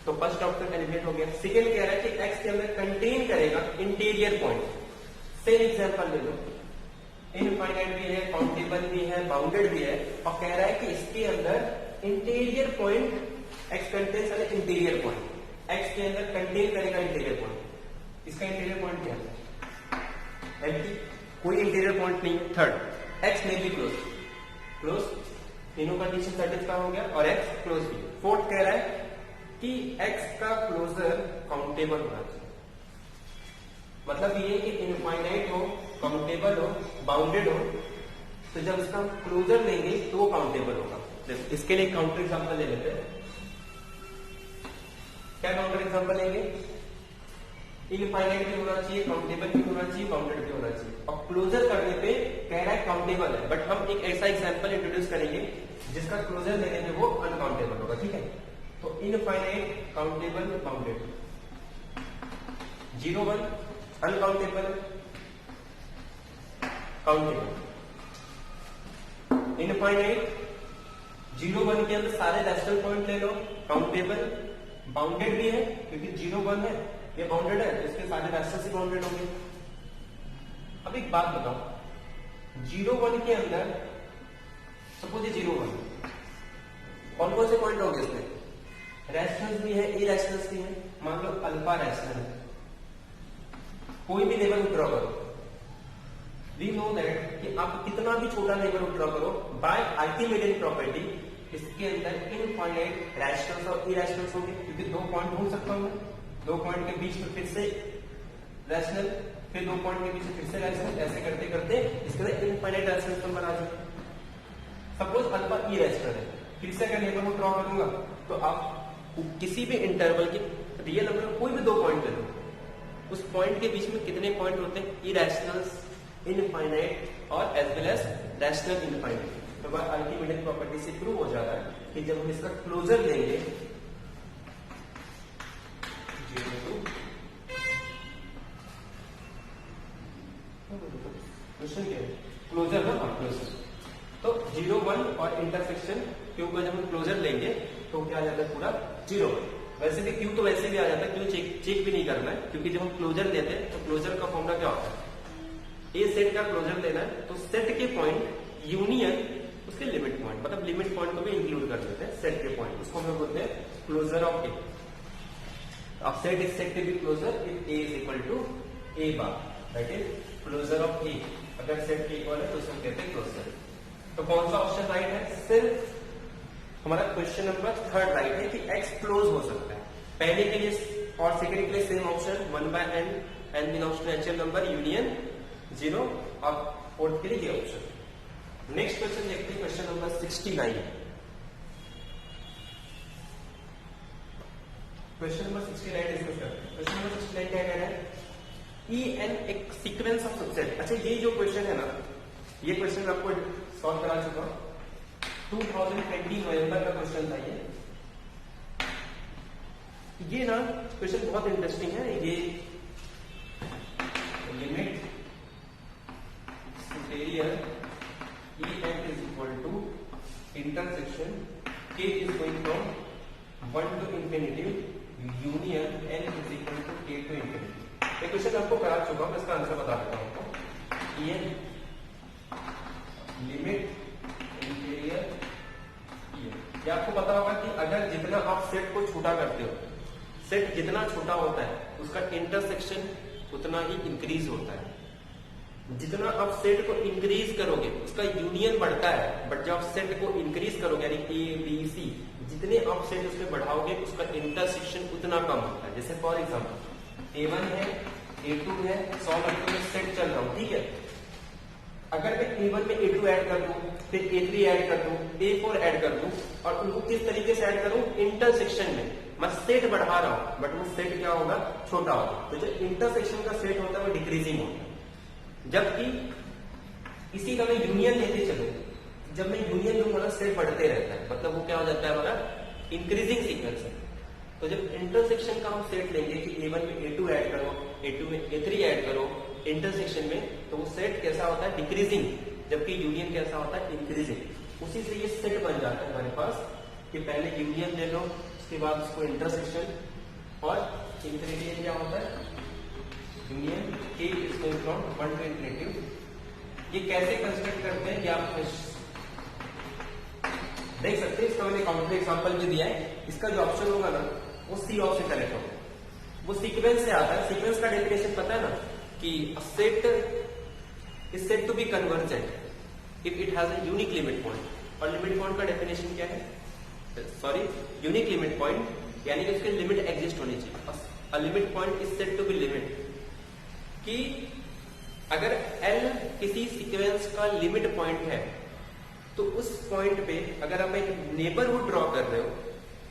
तो फर्स्ट ऑप्शन एलिमिनेट हो गया। सेकेंड कह रहा है कि एक्स के अंदर कंटेन करेगा इंटीरियर पॉइंट, सेम एग्जांपल ले लो, इनफाइनाइट भी है, काउंटेबल भी है, बाउंडेड भी है, और कह रहा है कि इसके अंदर इंटीरियर पॉइंट, एक्स कंटेन्स है इंटीरियर पॉइंट, एक्स के अंदर कंटेन करेगा इंटीरियर पॉइंट, इसका इंटीरियर पॉइंट क्या है, एम्प्टी, कोई इंटीरियर पॉइंट नहीं है। Third, x may be close, close, तीनों कंडीशन सेटिस्फाई हो गया, और एक्स क्लोज भी। फोर्थ कह रहा है कि एक्स का क्लोजर काउंटेबल होना चाहिए, मतलब ये कि इनफाइनाइट हो, काउंटेबल हो, बाउंडेड हो, तो जब इसका क्लोजर लेंगे तो वो काउंटेबल होगा। इसके लिए काउंटर एग्जांपल ले लेते हैं, क्या काउंटर एग्जांपल लेंगे, इनफाइनाइट भी होना चाहिए, काउंटेबल भी होना चाहिए, बाउंडेड भी होना चाहिए, और क्लोजर करने पे कह रहा है काउंटेबल है, बट हम एक ऐसा एग्जांपल इंट्रोड्यूस करेंगे जिसका क्लोजर लेने पे वो अनकाउंटेबल होगा, ठीक है। तो infinite, countable, bounded, 0, 1 uncountable, countable, infinite 0, 1 के अंदर सारे रैशनल पॉइंट ले लो, काउंटेबल, बाउंडेड भी है क्योंकि 0, 1 है, ये बाउंडेड है, इसके सारे रैशनल से बाउंडेड होंगे। अब एक बात बताओ, 0, 1 के अंदर सपोज ये 0, 1 कौन कौन से पॉइंट होंगे इसमें, रैशनल्स भी है, इरैशनल्स भी है, मान लो अल्फा रैशनल है, कोई भी नेबरहुड ड्रॉ करो, वी नो दैट कि आप कितना भी छोटा नेबरहुड ड्रॉ करो, बाय आर्किमिडियन प्रॉपर्टी इसके अंदर इनफाइनाइट रैशनल्स और इरैशनल्स होंगे, क्योंकि 2 पॉइंट ढूंढ सकता हूं मैं, 2 पॉइंट के बीच में फिर से रैशनल, फिर 2 पॉइंट के बीच में फिर से रैशनल, ऐसे करते करते इसके अंदर इनफाइनाइट रैशनल्स बना जाए। सपोज अल्फा इरैशनल है, फिर से अगर नेबरहुड ड्रॉ करूंगा तो आप किसी भी इंटरवल के रियल नंबर में कोई भी 2 पॉइंट ले लो, उस पॉइंट के बीच में कितने पॉइंट होते हैं, इरैशनल्स, इनफाइनाइट और as well as rational infinite. तो बाय आर्किमिडियन प्रॉपर्टी से प्रूव हो जा रहा है कि जब हम इसका क्लोजर लेंगे, क्वेश्चन क्या है, क्लोजर ना, क्लोजर, तो 0, 1 और इंटरसेक्शन क्यू का जब हम क्लोजर लेंगे तो क्या आ जाता है, पूरा 0, 1। वैसे भी क्यू तो वैसे भी आ जाता है, क्यू चेक भी नहीं करना है, क्योंकि जब हम क्लोजर लेते हैं तो क्लोजर का फॉर्मूला क्या होता है, ए सेट का क्लोजर लेना है तो सेट के पॉइंट यूनियन उसके लिमिट पॉइंट, मतलब लिमिट पॉइंट को भी इंक्लूड कर देते हैं सेट के पॉइंट, उसको हम बोलते हैं क्लोजर ऑफ ए। अब set is said to be closure if A is equal to A bar, that is closure of A, अगर सेट के इक्वल है तो उसको कहते हैं क्लोजर। तो कौन सा ऑप्शन राइट है, सिर्फ हमारा क्वेश्चन नंबर 3 राइट है कि एक्स क्लोज हो सकता है। पहले के लिए और सेकंड के लिए same option 1/n, n belongs to natural number union 0, और फोर्थ के लिए ये ऑप्शन नेक्स्ट क्वेश्चन देखते हैं, question number 69। Question number 69 discuss करते हैं। क्वेश्चन नंबर 69 क्या कह रहा है? ई एन एक सीक्वेंस ऑफ सबसेट। अच्छा, ये जो क्वेश्चन है ना, ये क्वेश्चन आपको सॉल्व करा चुका हूं, 2020 नवंबर का क्वेश्चन था ये ना क्वेश्चन बहुत इंटरेस्टिंग है। ये limit superior E N is equal to intersection K is going from 1 to infinity union N is equal to K to infinity. ये क्वेश्चन आपको करा चुका हूं, इसका आंसर बता देता हूं आपको। E n limit inferior e n, ये आपको पता होगा कि अगर जितना आप सेट को छोटा करते हो, सेट जितना छोटा होता है उसका इंटरसेक्शन उतना ही इंक्रीज होता है। जितना आप सेट को इंक्रीज करोगे उसका यूनियन बढ़ता है, बट जब आप सेट को इंक्रीज करोगे यानी ए बी सी, जितने आप सेट उसमें बढ़ाओगे उसका इंटरसेक्शन उतना कम होता है। जैसे फॉर एग्जाम्पल A1 है, A2 है, 100 में सेट चल रहा हूं, ठीक है। अगर मैं A1 में A2 ऐड कर दूं, फिर A3 ऐड कर दूं, A4 ऐड कर दूं, और उनको किस तरीके से ऐड करूं? इंटरसेक्शन में मैं सेट बढ़ा रहा हूं, बट वो सेट क्या होगा? छोटा होगा। तो जो इंटरसेक्शन का सेट होता है वो डिक्रीजिंग होता है। जबकि इसी का मैं यूनियन लेते चलूं, जब मैं यूनियन लूंगा ना सेट बढ़ते रहता है, मतलब वो क्या हो जाता है हमारा? इंक्रीजिंग सीक्वेंस है। तो जब इंटरसेक्शन का हम सेट लेंगे कि A1 में A2 ऐड करो, A2 में A3 ऐड करो इंटरसेक्शन में, तो वो सेट कैसा होता है? डिक्रीजिंग, जबकि यूनियन कैसा होता है? इंक्रीजिंग। उसी से ये सेट बन जाता है हमारे पास कि पहले यूनियन ले लो, उसके बाद उसको इंटरसेक्शन, और इंफिनिटी क्या होता है? Union k is going from 1 to infinity. ये कैसे कंस्ट्रक्ट करते हैं ये आप देख सकते हैं। इसका मैंने काउंटर एग्जांपल भी दिया है। इसका जो ऑप्शन होगा ना वो सी ऑप्शन करेक्ट होगा। वो सीक्वेंस से आता है। सीक्वेंस का डेफिनेशन पता है ना कि set is said to be convergent if it has a unique limit point. और लिमिट पॉइंट का डेफिनेशन क्या है? सॉरी, यूनिक लिमिट पॉइंट यानी कि उसके लिमिट एग्जिस्ट होनी चाहिए। A limit point is said to be limit कि अगर L किसी सीक्वेंस का लिमिट पॉइंट है तो उस पॉइंट पे अगर आप एक नेबरहुड ड्रॉ कर रहे हो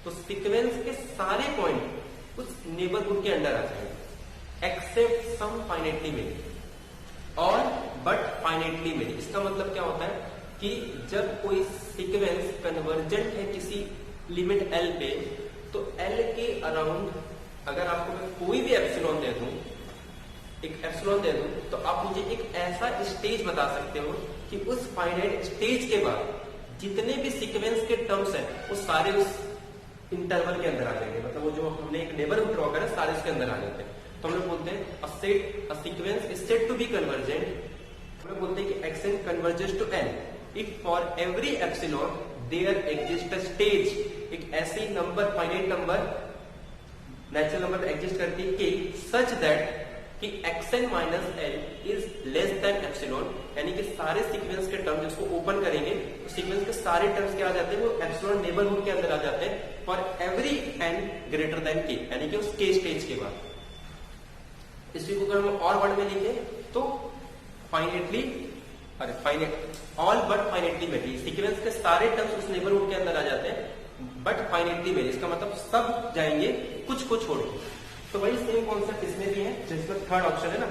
तो सीक्वेंस के सारे पॉइंट उस नेबरहुड के अंडर आ जाएंगे एक्सेप्ट सम फाइनाइटली मेनी और बट फाइनाइटली मेनी। इसका मतलब क्या होता है कि जब कोई सीक्वेंस कन्वर्जेंट है किसी लिमिट L पे, तो L के अराउंड अगर आपको मैं कोई भी एप्सिलॉन दे दूं, एक एप्सिलॉन दे दूं, तो आप मुझे एक ऐसा स्टेज बता सकते हो कि उस फाइनाइट स्टेज के बाद जितने भी सीक्वेंस के टर्म्स हैं वो सारे उस इंटरवल के अंदर आ जाएंगे। मतलब वो जो हमने एक नेबरहुड ड्रॉ करा सारे उसके अंदर आ जाते हैं। तो हम लोग बोलते हैं a sequence is said to be convergent. हम लोग बोलते हैं कि x n converges to n if for every epsilon there exist a stage. एक ऐसी number finite number natural number exist करती है कि सच दैट कि xn minus L is less than epsilon, यानी कि सारे सीक्वेंस के टर्म जिसको ओपन करेंगे तो सीक्वेंस के सारे टर्म्स क्या आ जाते हैं? वो एप्सिलॉन नेबरहुड के अंदर आ जाते हैं for every n greater than k, यानी कि उस k स्टेज के बाद। इसी को अगर हम और वर्ड में लिखे तो finitely all but finitely many, sequence के सारे टर्म्स उस नेबरहुड के अंदर आ जाते हैं बट फाइनाइटली मेनी। इसका मतलब सब जाएंगे कुछ को छोड़ के। तो वही सेम कॉन्सेप्ट इसमें भी है, जिसमें थर्ड ऑप्शन है ना।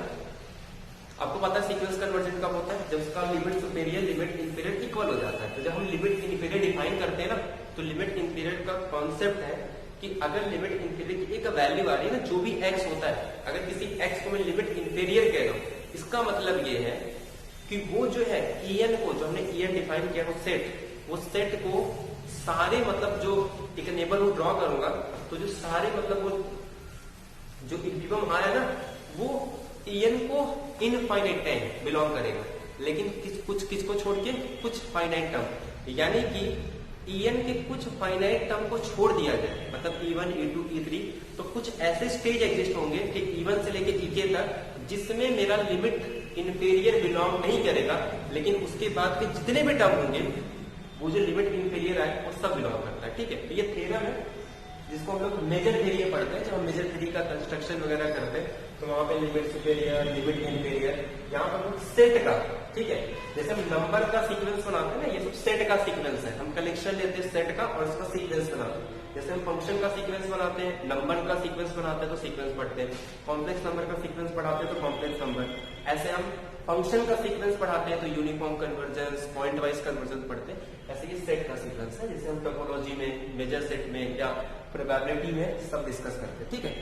आपको पता है सीक्वेंस कन्वर्जन कब होता है? जब उसका limit superior limit inferior equal हो जाता है। तो जब हम लिमिट इंफीरियर डिफाइन करते हैं ना, तो लिमिट इंफीरियर का कॉन्सेप्ट है कि अगर लिमिट इंफीरियर की एक वैल्यू आ रही है ना, जो भी एक्स होता है, अगर किसी एक्स को मैं लिमिट इंफीरियर कह रहा हूं, इसका मतलब ये है कि वो जो है En को, जो हमने En डिफाइन किया वो सेट को सारे मतलब जो एक नेबरहुड ड्रॉ करूंगा तो जो सारे मतलब वो जो इक्विलिब्रियम आ रहा है ना वो En को इनफाइनाइट टाइम बिलोंग करेगा, लेकिन किसको छोड़ के? कुछ फाइनाइट टर्म, यानी कि En के कुछ फाइनाइट टर्म को छोड़ दिया जाए, मतलब E1, E2, E3, तो कुछ ऐसे स्टेज एग्जिस्ट होंगे कि E1 से लेके Ek तक जिसमें मेरा लिमिट इंफीरियर बिलोंग नहीं करेगा, लेकिन उसके बाद के जितने भी टर्म होंगे वो जो लिमिट इंफीरियर आए वो सब बिलोंग करता है। ठीक है, तो ये थ्योरम है जिसको हम लोग मेजर थ्योरी पढ़ते हैं, जब हम मेजर थ्योरी का कंस्ट्रक्शन वगैरह करते हैं तो वहां पे लिमिट सुपेरियर, लिमिट इंफीरियर, यहाँ पर हम सेट का, ठीक है, जैसे हम नंबर का सीक्वेंस बनाते हैं ना, ये सब सेट का सीक्वेंस है, हम कलेक्शन लेते हैं सेट का और उसका सीक्वेंस बनाते हैं। जैसे हम फंक्शन का सीक्वेंस बनाते हैं, नंबर का सीक्वेंस बनाते हैं तो सीक्वेंस पढ़ते हैं, कॉम्प्लेक्स नंबर का सीक्वेंस पढ़ाते हैं तो कॉम्प्लेक्स नंबर, ऐसे हम फंक्शन का सीक्वेंस पढ़ाते हैं तो uniform convergence, point wise convergence पढ़ते हैं। ऐसे ये सेट का सीक्वेंस है, जैसे हम टोपोलॉजी में, मेजर सेट में या प्रोबेबिलिटी में सब डिस्कस करते हैं, ठीक है।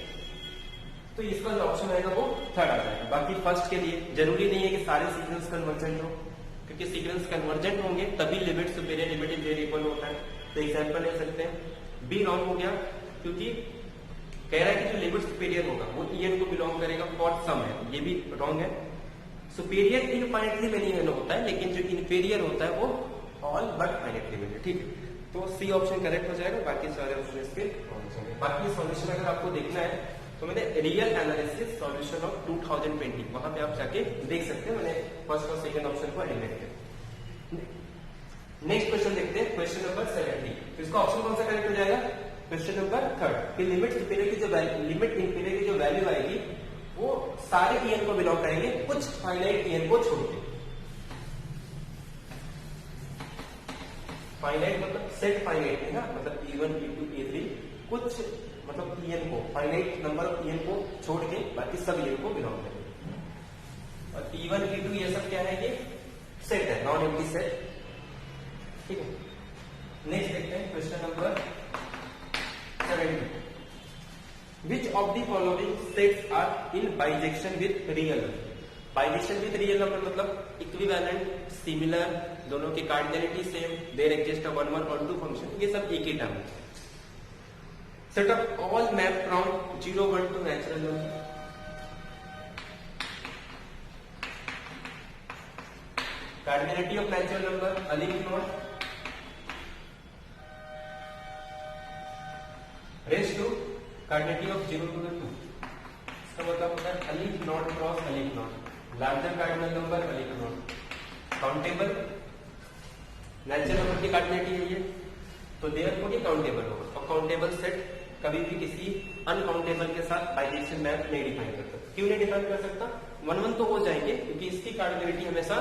तो इसका जो ऑप्शन आएगा वो थर्ड आ जाएगा। बाकी फर्स्ट के लिए जरूरी नहीं है कि सारे सीक्वेंस कन्वर्जेंट हो, क्योंकि सीक्वेंस कन्वर्जेंट होंगे तभी limit superior, limit inferior equal होता है। तो एग्जांपल ले सकते हैं, बी रॉन्ग हो गया क्योंकि कह रहा है कि जो लिमिट सुपेरियर होगा वो ईएन को बिलोंग करेगा फॉर सम है, ये भी रॉन्ग है। सुपेरियर इनफाइनेटली मेनी होता है, लेकिन जो इंफीरियर होता है वो ऑल बट फाइनेटली मेनी, ठीक है। तो सी ऑप्शन करेक्ट हो जाएगा, बाकी सारे ऑप्शन इसके रॉन्ग होंगे। बाकी सॉल्यूशन अगर आपको देखना है तो मैंने रियल एनालिसिस सॉल्यूशन ऑफ 2020 वहां पे आप जाके देख सकते हैं, मैंने फर्स्ट और सेकंड ऑप्शन को एलिमिनेट किया। नेक्स्ट क्वेश्चन देखते हैं, क्वेश्चन नंबर 70। तो इसका ऑप्शन कौन सा करेक्ट हो जाएगा? क्वेश्चन नंबर थर्ड कि लिमिट इंफीरियर की जो लिमिट इंफीरियर की जो वैल्यू आएगी वो सारे ईएन को बिलोंग करेंगे, कुछ फाइनाइट ईएन को छोड़ के। फाइनाइट मतलब सेट फाइनाइट है ना, मतलब E1, E2, E3 कुछ मतलब ईएन को, फाइनाइट नंबर ऑफ ईएन को छोड़ के बाकी सब ईएन को बिलोंग करेंगे। और E1, E2 ये सब क्या है? ये सेट है, नॉन एम्प्टी सेट, ठीक है। नेक्स्ट देखते हैं question number 70। Which of the following sets are in bijection with real number? Bijection with real number मतलब इक्विवेलेंट, सिमिलर, दोनों की cardinality same, there exist a 1, 1 और 2 फंक्शन, ये सब एक ही टर्म है। Set up all map from 0, 1 to natural number. Cardinality of natural number, alif not. Raised to cardinality of 0 to the 2. इसका मतलब होता है alif not cross alif not. Larger cardinal number alif not. Countable natural number की cardinality है ये, तो therefore ये countable होगा। और countable set कभी भी किसी अनकाउंटेबल के साथ बाइजेक्शन मैप नहीं डिफाइन कर सकता। क्यों नहीं डिफाइन कर सकता? 1, 1 तो हो जाएंगे क्योंकि इसकी कार्डिनलिटी हमेशा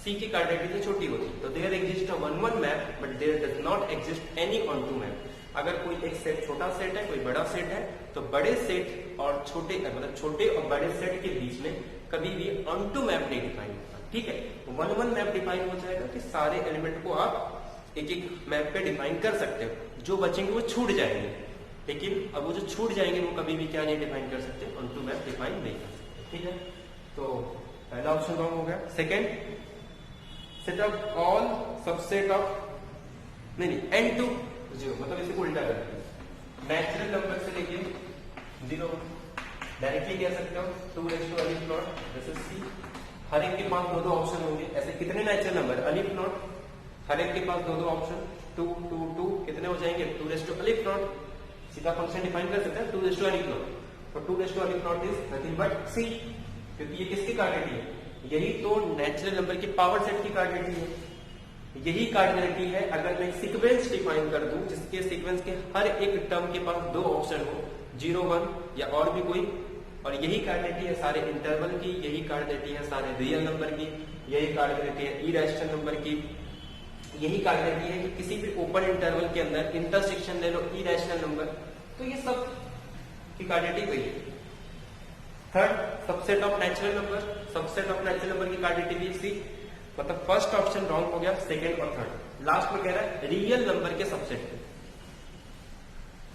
सी की कार्डिनलिटी से छोटी होती है। तो there exist a 1, 1 map but there does not exist any onto map. अगर कोई एक सेट छोटा सेट है, कोई बड़ा सेट है, तो बड़े सेट और छोटे मतलब छोटे और बड़े सेट के बीच में कभी भी ऑन टू मैप नहीं डिफाइन होता, ठीक है। 1, 1 मैप डिफाइन हो जाएगा कि सारे एलिमेंट को आप एक एक मैप पे डिफाइन कर सकते हो, जो बचेंगे वो छूट जाएंगे, लेकिन अब वो जो छूट जाएंगे वो कभी भी क्या नहीं डिफाइन कर सकते, ऑन टू मैप डिफाइन नहीं कर सकते, ठीक है। तो पहला ऑप्शन रॉन्ग हो गया। Second, set of all subset of नहीं n टू 0, मतलब इसे उल्टा करते हैं, नेचुरल नंबर से लेके 0 डायरेक्टली कह सकते हो 2 रेज़ टू अलिफ नॉट, जैसे सी। हर एक के पास दो ऑप्शन होंगे, ऐसे कितने नेचुरल नंबर अलिफ नॉट, हर एक के पास दो ऑप्शन, 2 2 2 कितने हो जाएंगे 2 रेज़ टू अलिफ नॉट। सीधा फंक्शन डिफाइन कर सकते हैं 2 रेज़ टू अलिफ नॉट, और 2 raise to aleph naught is nothing but सी, क्योंकि ये किसकी कार्डिनलिटी है? यही तो नेचुरल नंबर की पावर सेट की कार्डिनलिटी है। यही कार्डिनलिटी है अगर मैं सीक्वेंस डिफाइन कर दूं जिसके सीक्वेंस के हर एक टर्म के पास दो ऑप्शन हो, 0, 1 या और भी कोई, और यही कार्डिनलिटी है सारे इंटरवल की, यही कार्डिनलिटी है सारे रियल नंबर की, यही कार्डिनलिटी है इरेशनल नंबर की, यही कार्डिनलिटी है कि किसी भी ओपन इंटरवल के अंदर इंटरसेक्शन ले लो इरेशनल नंबर, तो ये सब की कार्डिनलिटी वही है। Third, subset of natural number, subset of natural number की कार्डिनलिटी भी सी, मतलब फर्स्ट ऑप्शन रॉन्ग हो गया, सेकंड और थर्ड। लास्ट में कह रहा है रियल नंबर के सबसेट में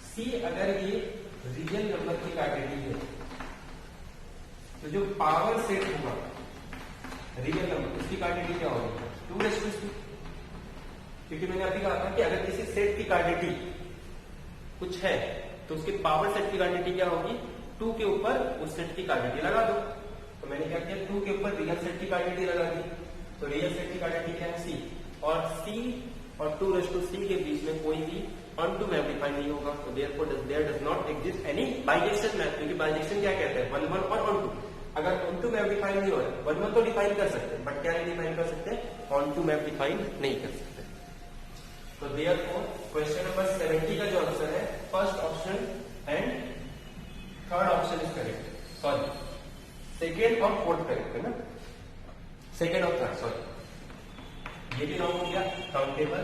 सी, अगर ये रियल नंबर की कार्डिनलिटी है तो जो पावर सेट होगा रियल नंबर उसकी कार्डिनलिटी क्या होगी 2 रेज़ टू 2, क्योंकि मैंने अभी कहा था कि अगर किसी सेट की कार्डिनलिटी कुछ है तो उसके पावर सेट की कार्डिनलिटी क्या होगी 2 के ऊपर उस सेट की कार्डिनलिटी लगा दो। तो मैंने क्या किया 2 के ऊपर रियल सेट की कार्डिनलिटी लगा दी, तो रियल सेट की कार्डिनलिटी क्या है सी, और सी और 2 रेज़ टू सी के बीच में कोई भी ऑन टू मैप डिफाइन नहीं होगा, तो therefore there does not exist any bijection map, क्योंकि बाइजेक्शन क्या कहते हैं 1, 1 और ऑन टू। अगर ऑन टू मैप डिफाइन नहीं हो रहा है 1, 1 तो डिफाइन कर सकते हैं, बट क्या नहीं डिफाइन कर सकते, ऑन टू मैप डिफाइन नहीं कर सकते। तो देयरफॉर क्वेश्चन नंबर 70 का जो आंसर है first option and third option is correct, sorry second और फोर्थ करेक्ट है ना, सेकेंड और थर्ड, सॉरी ये भी रॉन्ग हो गया। काउंटेबल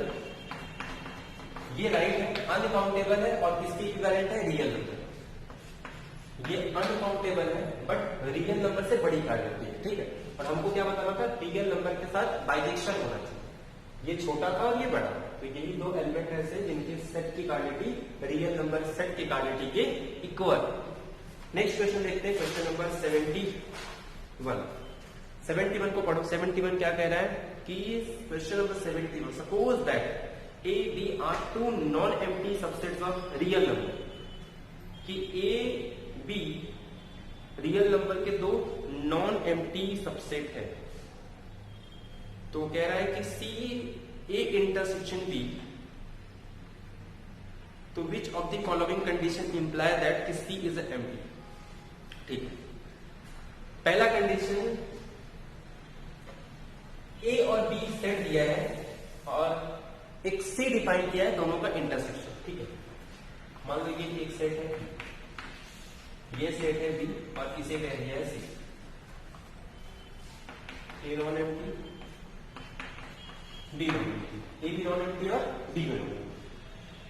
ये राइट है, अनकाउंटेबल है और किसकी इक्विवेलेंट है, रियल नंबर। ये अनकाउंटेबल है बट रियल नंबर से बड़ी कार्ड होती है, ठीक है। और हमको क्या बताना था, रियल नंबर के साथ बाइजेक्शन होना चाहिए, ये छोटा था और ये बड़ा, तो यही दो एलिमेंट ऐसे जिनके सेट की कार्डिटी रियल नंबर सेट की कार्डिटी के इक्वल। नेक्स्ट क्वेश्चन देखते हैं, क्वेश्चन नंबर 71 को पढ़ो। 71 क्या कह रहा है कि question number 71, suppose that A, B are two non-empty subsets of real number, कि A, B रियल नंबर के दो नॉन एम्प्टी सबसेट है। तो कह रहा है कि C A इंटरसेक्शन B, तो विच of the following condition imply that कि C इज एम्प्टी, ठीक है। पहला कंडीशन A और B सेट दिया है और एक C डिफाइन किया है दोनों का इंटरसेक्शन, ठीक है। मान लीजिए एक सेट है, ये सेट है B और इसे कह दिया है C, A non empty B non empty, A भी नॉन एम्प्टी और B नॉन एम्प्टी।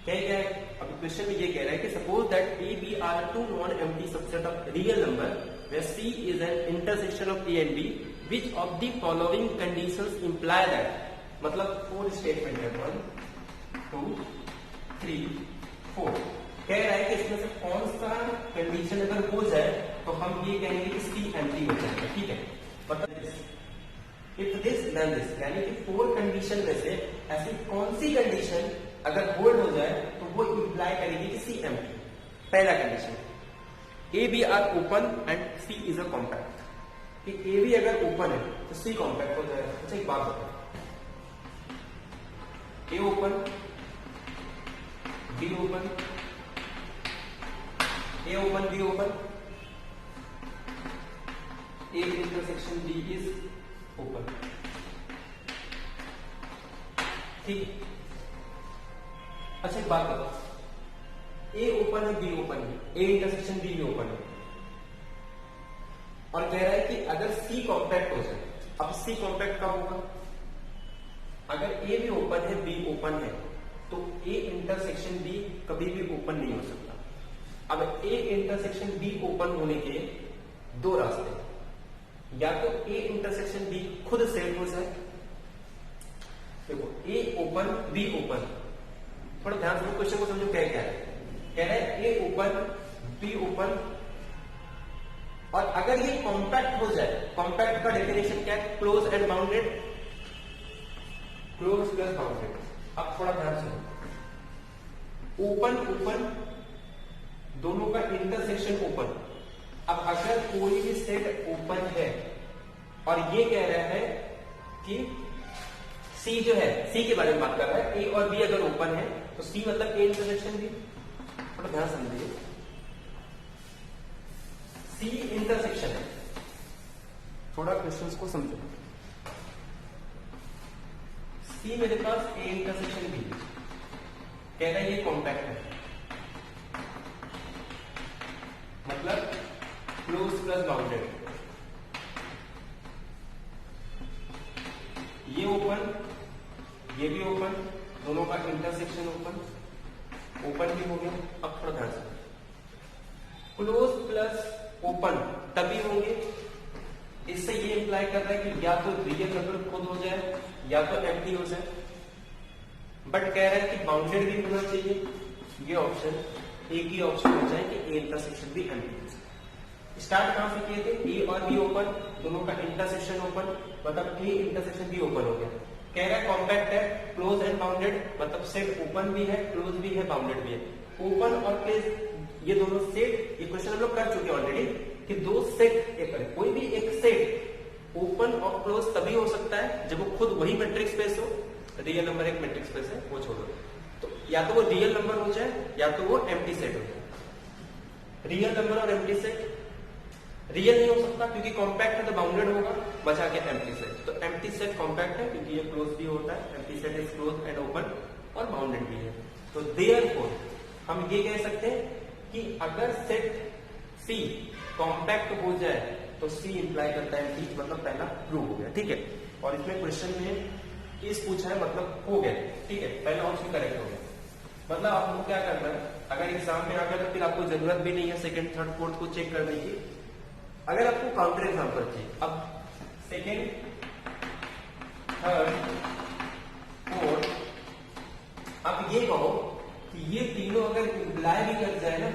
क्या है, अब क्वेश्चन में ये कह रहा है कि suppose that A, B are two non empty subset of real number where C is an intersection of A and B, which of the following conditions imply that, मतलब 4 स्टेटमेंट है, 1 2 3 4। कह रहा है कि इसमें से कौन सा कंडीशन अगर हो जाए तो हम ये कहेंगे कि C एम्प्टी हो जाएगा, ठीक है। मतलब इफ दिस देन दिस, यानी कि 4 कंडीशन में से ऐसी कौन सी कंडीशन अगर होल्ड हो जाए तो वो इंप्लाई करेगी कि C एम्प्टी। पहला condition A, B are open and C is a compact, कि A भी अगर ओपन है तो C कॉम्पैक्ट हो जाएगा। अच्छा एक बात बताओ, A open B open, A open B open, A intersection B is open, ठीक। अच्छा एक बात बताओ, A ओपन है B ओपन है, A इंटरसेक्शन B भी ओपन है, और कह रहा है कि अगर C कॉम्पैक्ट हो जाए। अब C कॉम्पैक्ट कब होगा, अगर A भी ओपन है B ओपन है तो A इंटरसेक्शन B कभी भी ओपन नहीं हो सकता। अब A इंटरसेक्शन B ओपन होने के दो रास्ते, या तो A इंटरसेक्शन B खुद सेट हो जाए, देखो A ओपन B ओपन, थोड़ा ध्यान से क्वेश्चन को समझो क्या है। कह रहा है A ओपन B ओपन, और अगर ये कॉम्पैक्ट हो जाए, कॉम्पैक्ट का डेफिनेशन क्या है, close and bounded, close plus bounded. अब थोड़ा ध्यान सुनो, ओपन ओपन दोनों का इंटरसेक्शन ओपन। अब अगर कोई भी सेट ओपन है और ये कह रहा है कि C जो है, C के बारे में बात कर रहा है, A और B अगर ओपन है तो C मतलब A इंटरसेक्शन B। थोड़ा ध्यान समझिए, C इंटरसेक्शन है, थोड़ा क्वेश्चंस को समझो। C मेरे पास A इंटरसेक्शन B, कह रहा है ये कॉम्पैक्ट है, मतलब क्लोज प्लस बाउंडेड। ये ओपन ये भी ओपन, दोनों का इंटरसेक्शन ओपन, ओपन भी हो गया। अब थोड़ा ध्यान से, क्लोज प्लस ओपन तभी होंगे, इससे ये इंप्लाई कर रहा है कि या तो रियल नंबर खुद हो जाए या तो एम्प्टी हो जाए, बट कह रहा है कि बाउंडेड भी होना चाहिए। ये ऑप्शन एक ही ऑप्शन हो जाए कि ए इंटरसेक्शन भी एम्प्टी हो जाए। स्टार्ट कहां से किए थे, ए और बी ओपन, दोनों का इंटरसेक्शन ओपन, मतलब ए इंटरसेक्शन भी ओपन हो गया। कह रहा है कॉम्पैक्ट है, क्लोज एंड बाउंडेड, मतलब सेट ओपन भी है, क्लोज भी है, बाउंडेड भी है। ओपन और क्लोज ये दोनों सेट, ये क्वेश्चन हम लोग कर चुके हैं ऑलरेडी, कि दो सेट एक, कोई भी एक सेट ओपन और क्लोज तभी हो सकता है जब वो खुद वही मैट्रिक्स स्पेस हो। रियल नंबर एक मैट्रिक्स स्पेस है, वो छोड़ो, तो या तो वो रियल नंबर हो जाए या तो वो एम्प्टी सेट हो जाए। रियल नंबर और एम्प्टी सेट, रियल नहीं हो सकता क्योंकि कॉम्पैक्ट है तो बाउंडेड होगा, बचा के एम्प्टी सेट। तो एम्प्टी सेट कॉम्पैक्ट है क्योंकि ये क्लोज भी होता है, empty set is close and open और बाउंडेड भी है। तो देयरफॉर हम ये कह सकते हैं कि अगर सेट सी कॉम्पैक्ट हो जाए तो सी इंप्लाई करता है एम्प्टी, मतलब पहला प्रूव हो गया। ठीक है, और इसमें क्वेश्चन में इस पूछा है मतलब हो गया। ठीक है, पहला ऑप्शन करेक्ट हो गया। मतलब आपको क्या करना है, अगर एग्जाम में आ गया तो फिर आपको जरूरत भी नहीं है सेकंड थर्ड फोर्थ को चेक करने की। अगर आपको काउंटर एग्जाम्पल चाहिए, अब सेकंड थर्ड फोर्थ, आप ये कहो कि ये तीनों अगर इंप्लाई भी कर जाए ना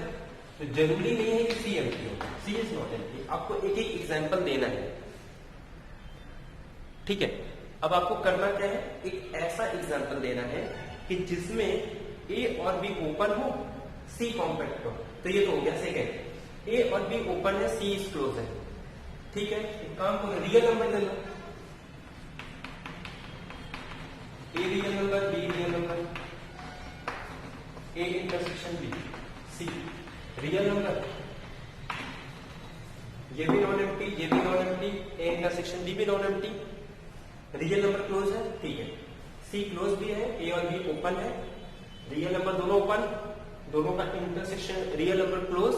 तो जरूरी नहीं है कि सी एम्प्टी हो, सी इज नॉट एम्प्टी। आपको एक एक एग्जाम्पल देना है। ठीक है, अब आपको करना क्या है, एक ऐसा एग्जाम्पल देना है कि जिसमें ए और बी ओपन हो, सी कॉम्पैक्ट हो। तो ये तो हो गया सेकेंड, ए और बी ओपन है, सी इज क्लोज है। ठीक है, एक काम करो, रियल नंबर ले लो, A real number, B real number, A intersection B, C real number, ये भी नॉन एम्प्टी, ये भी non empty, A intersection B भी non empty, real number close है। ठीक है, सी क्लोज भी है, ए और बी ओपन है, रियल नंबर दोनों ओपन, दोनों का intersection real number close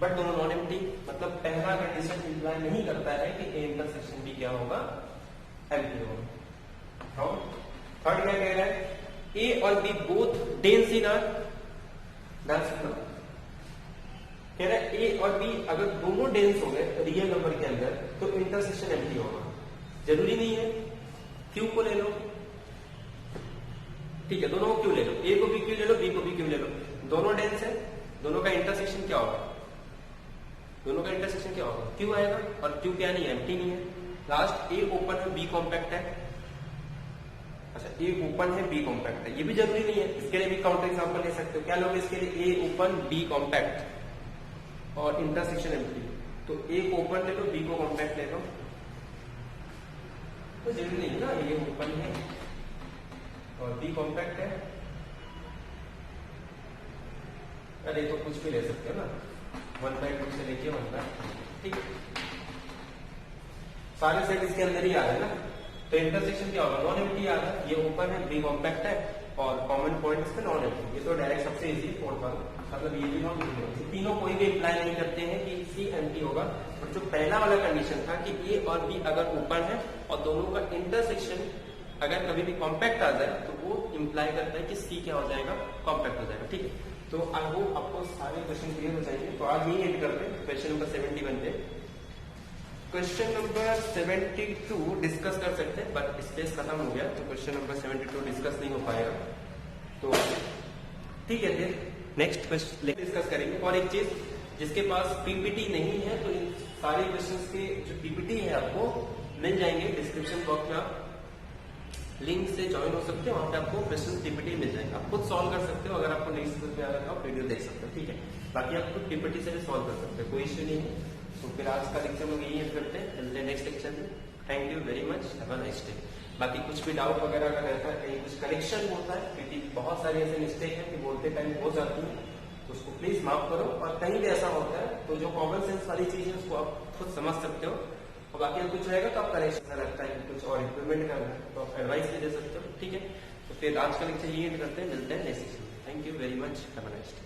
but दोनों नॉन एम्प्टी। मतलब पहला कंडीशन इंप्लाई नहीं करता है कि ए इंटरसेक्शन बी क्या होगा, एम्प्टी होगा। थर्ड क्या कह रहा है, ए और B both dense in R, कह रहा है ए और बी अगर दोनों डेंस हो गए रियल नंबर के अंदर तो इंटरसेक्शन एम्प्टी होगा। जरूरी नहीं है, क्यू को ले लो। ठीक है, दोनों को क्यू ले लो, ए को भी क्यू ले लो, बी को भी क्यू ले लो, दोनों डेंस है, दोनों का इंटरसेक्शन क्या होगा, दोनों का इंटरसेक्शन क्या होगा, क्यू आएगा, और क्यू क्या नहीं है, एम्प्टी नहीं है। लास्ट, ए ओपन है, बी कॉम्पैक्ट है। अच्छा, ए ओपन है, बी कॉम्पैक्ट है, ये भी जरूरी नहीं है, इसके लिए भी काउंटर एग्जांपल ले सकते हो। क्या लोगे इसके लिए, ए ओपन बी कॉम्पैक्ट और इंटरसेक्शन एम्प्टी। तो ए को ओपन ले लो, बी को कॉम्पैक्ट ले लो, तो जरूरी नहीं ना, ए ओपन है और बी कॉम्पैक्ट है। अरे तो कुछ भी ले सकते हो ना, 1/2 से लेके 1/3। ठीक है, सारे सेट इसके अंदर ही आ रहे हैं ना, तो इंटरसेक्शन क्या होगा, नॉन एम्प्टी आ रहा है, ये ओपन है, बी कॉम्पैक्ट है और कॉमन पॉइंट इसमें नॉन एम्प्टी। ये तो डायरेक्ट सबसे इजी फोर्थ वाला, मतलब ये भी नॉन एम्प्टी, तीनों कोई भी इंप्लाई नहीं करते हैं कि सी एम्प्टी होगा। और जो पहला वाला कंडीशन था कि ए और बी अगर ओपन है और दोनों का इंटरसेक्शन अगर कभी भी कॉम्पैक्ट आ जाए तो वो इंप्लाई करता है कि सी क्या हो जाएगा, कॉम्पैक्ट हो जाएगा। ठीक है, तो आई होप आपको सारे क्वेश्चन क्लियर हो जाएंगे। तो आज यही एंड करते हैं क्वेश्चन नंबर 71 पे। क्वेश्चन नंबर 72 डिस्कस कर सकते हैं बट स्पेस खत्म हो गया तो क्वेश्चन नंबर 72 डिस्कस नहीं हो पाएगा। तो ठीक है, फिर नेक्स्ट क्वेश्चन डिस्कस करेंगे। और एक चीज, जिसके पास पीपीटी नहीं है तो इन सारे क्वेश्चंस के जो पीपीटी है आपको मिल जाएंगे डिस्क्रिप्शन बॉक्स में, आप लिंक से ज्वाइन हो सकते हो, वहां पे आपको क्वेश्चन पीपीटी मिल जाएगा, आप खुद सॉल्व कर सकते हो। अगर आपको नहीं समझ में आ रहा तो आप वीडियो देख सकते हो। ठीक है, बाकी आप खुद पीपीटी से भी सॉल्व कर सकते हो, कोई इश्यू नहीं है। तो फिर आज का लेक्चर लोग यही एंड करते हैं, मिलते हैं नेक्स्ट लेक्चर में। Thank you very much, have a nice day. बाकी कुछ भी डाउट वगैरह अगर रहता है, कहीं कुछ करेक्शन होता है, क्योंकि बहुत सारे ऐसे मिस्टेक है कि बोलते टाइम हो जाती है, तो उसको प्लीज माफ करो। और कहीं भी ऐसा होता है तो जो कॉमन सेंस वाली चीज है उसको आप खुद समझ सकते हो। और बाकी कुछ रहेगा तो आप करेक्शन लगता है कि कुछ और इम्प्रूवमेंट करना है तो आप एडवाइस भी दे सकते हो। ठीक है, तो फिर आज का लेक्चर यही एंड करते हैं, मिलते हैं next. Thank you very much, have a nice day.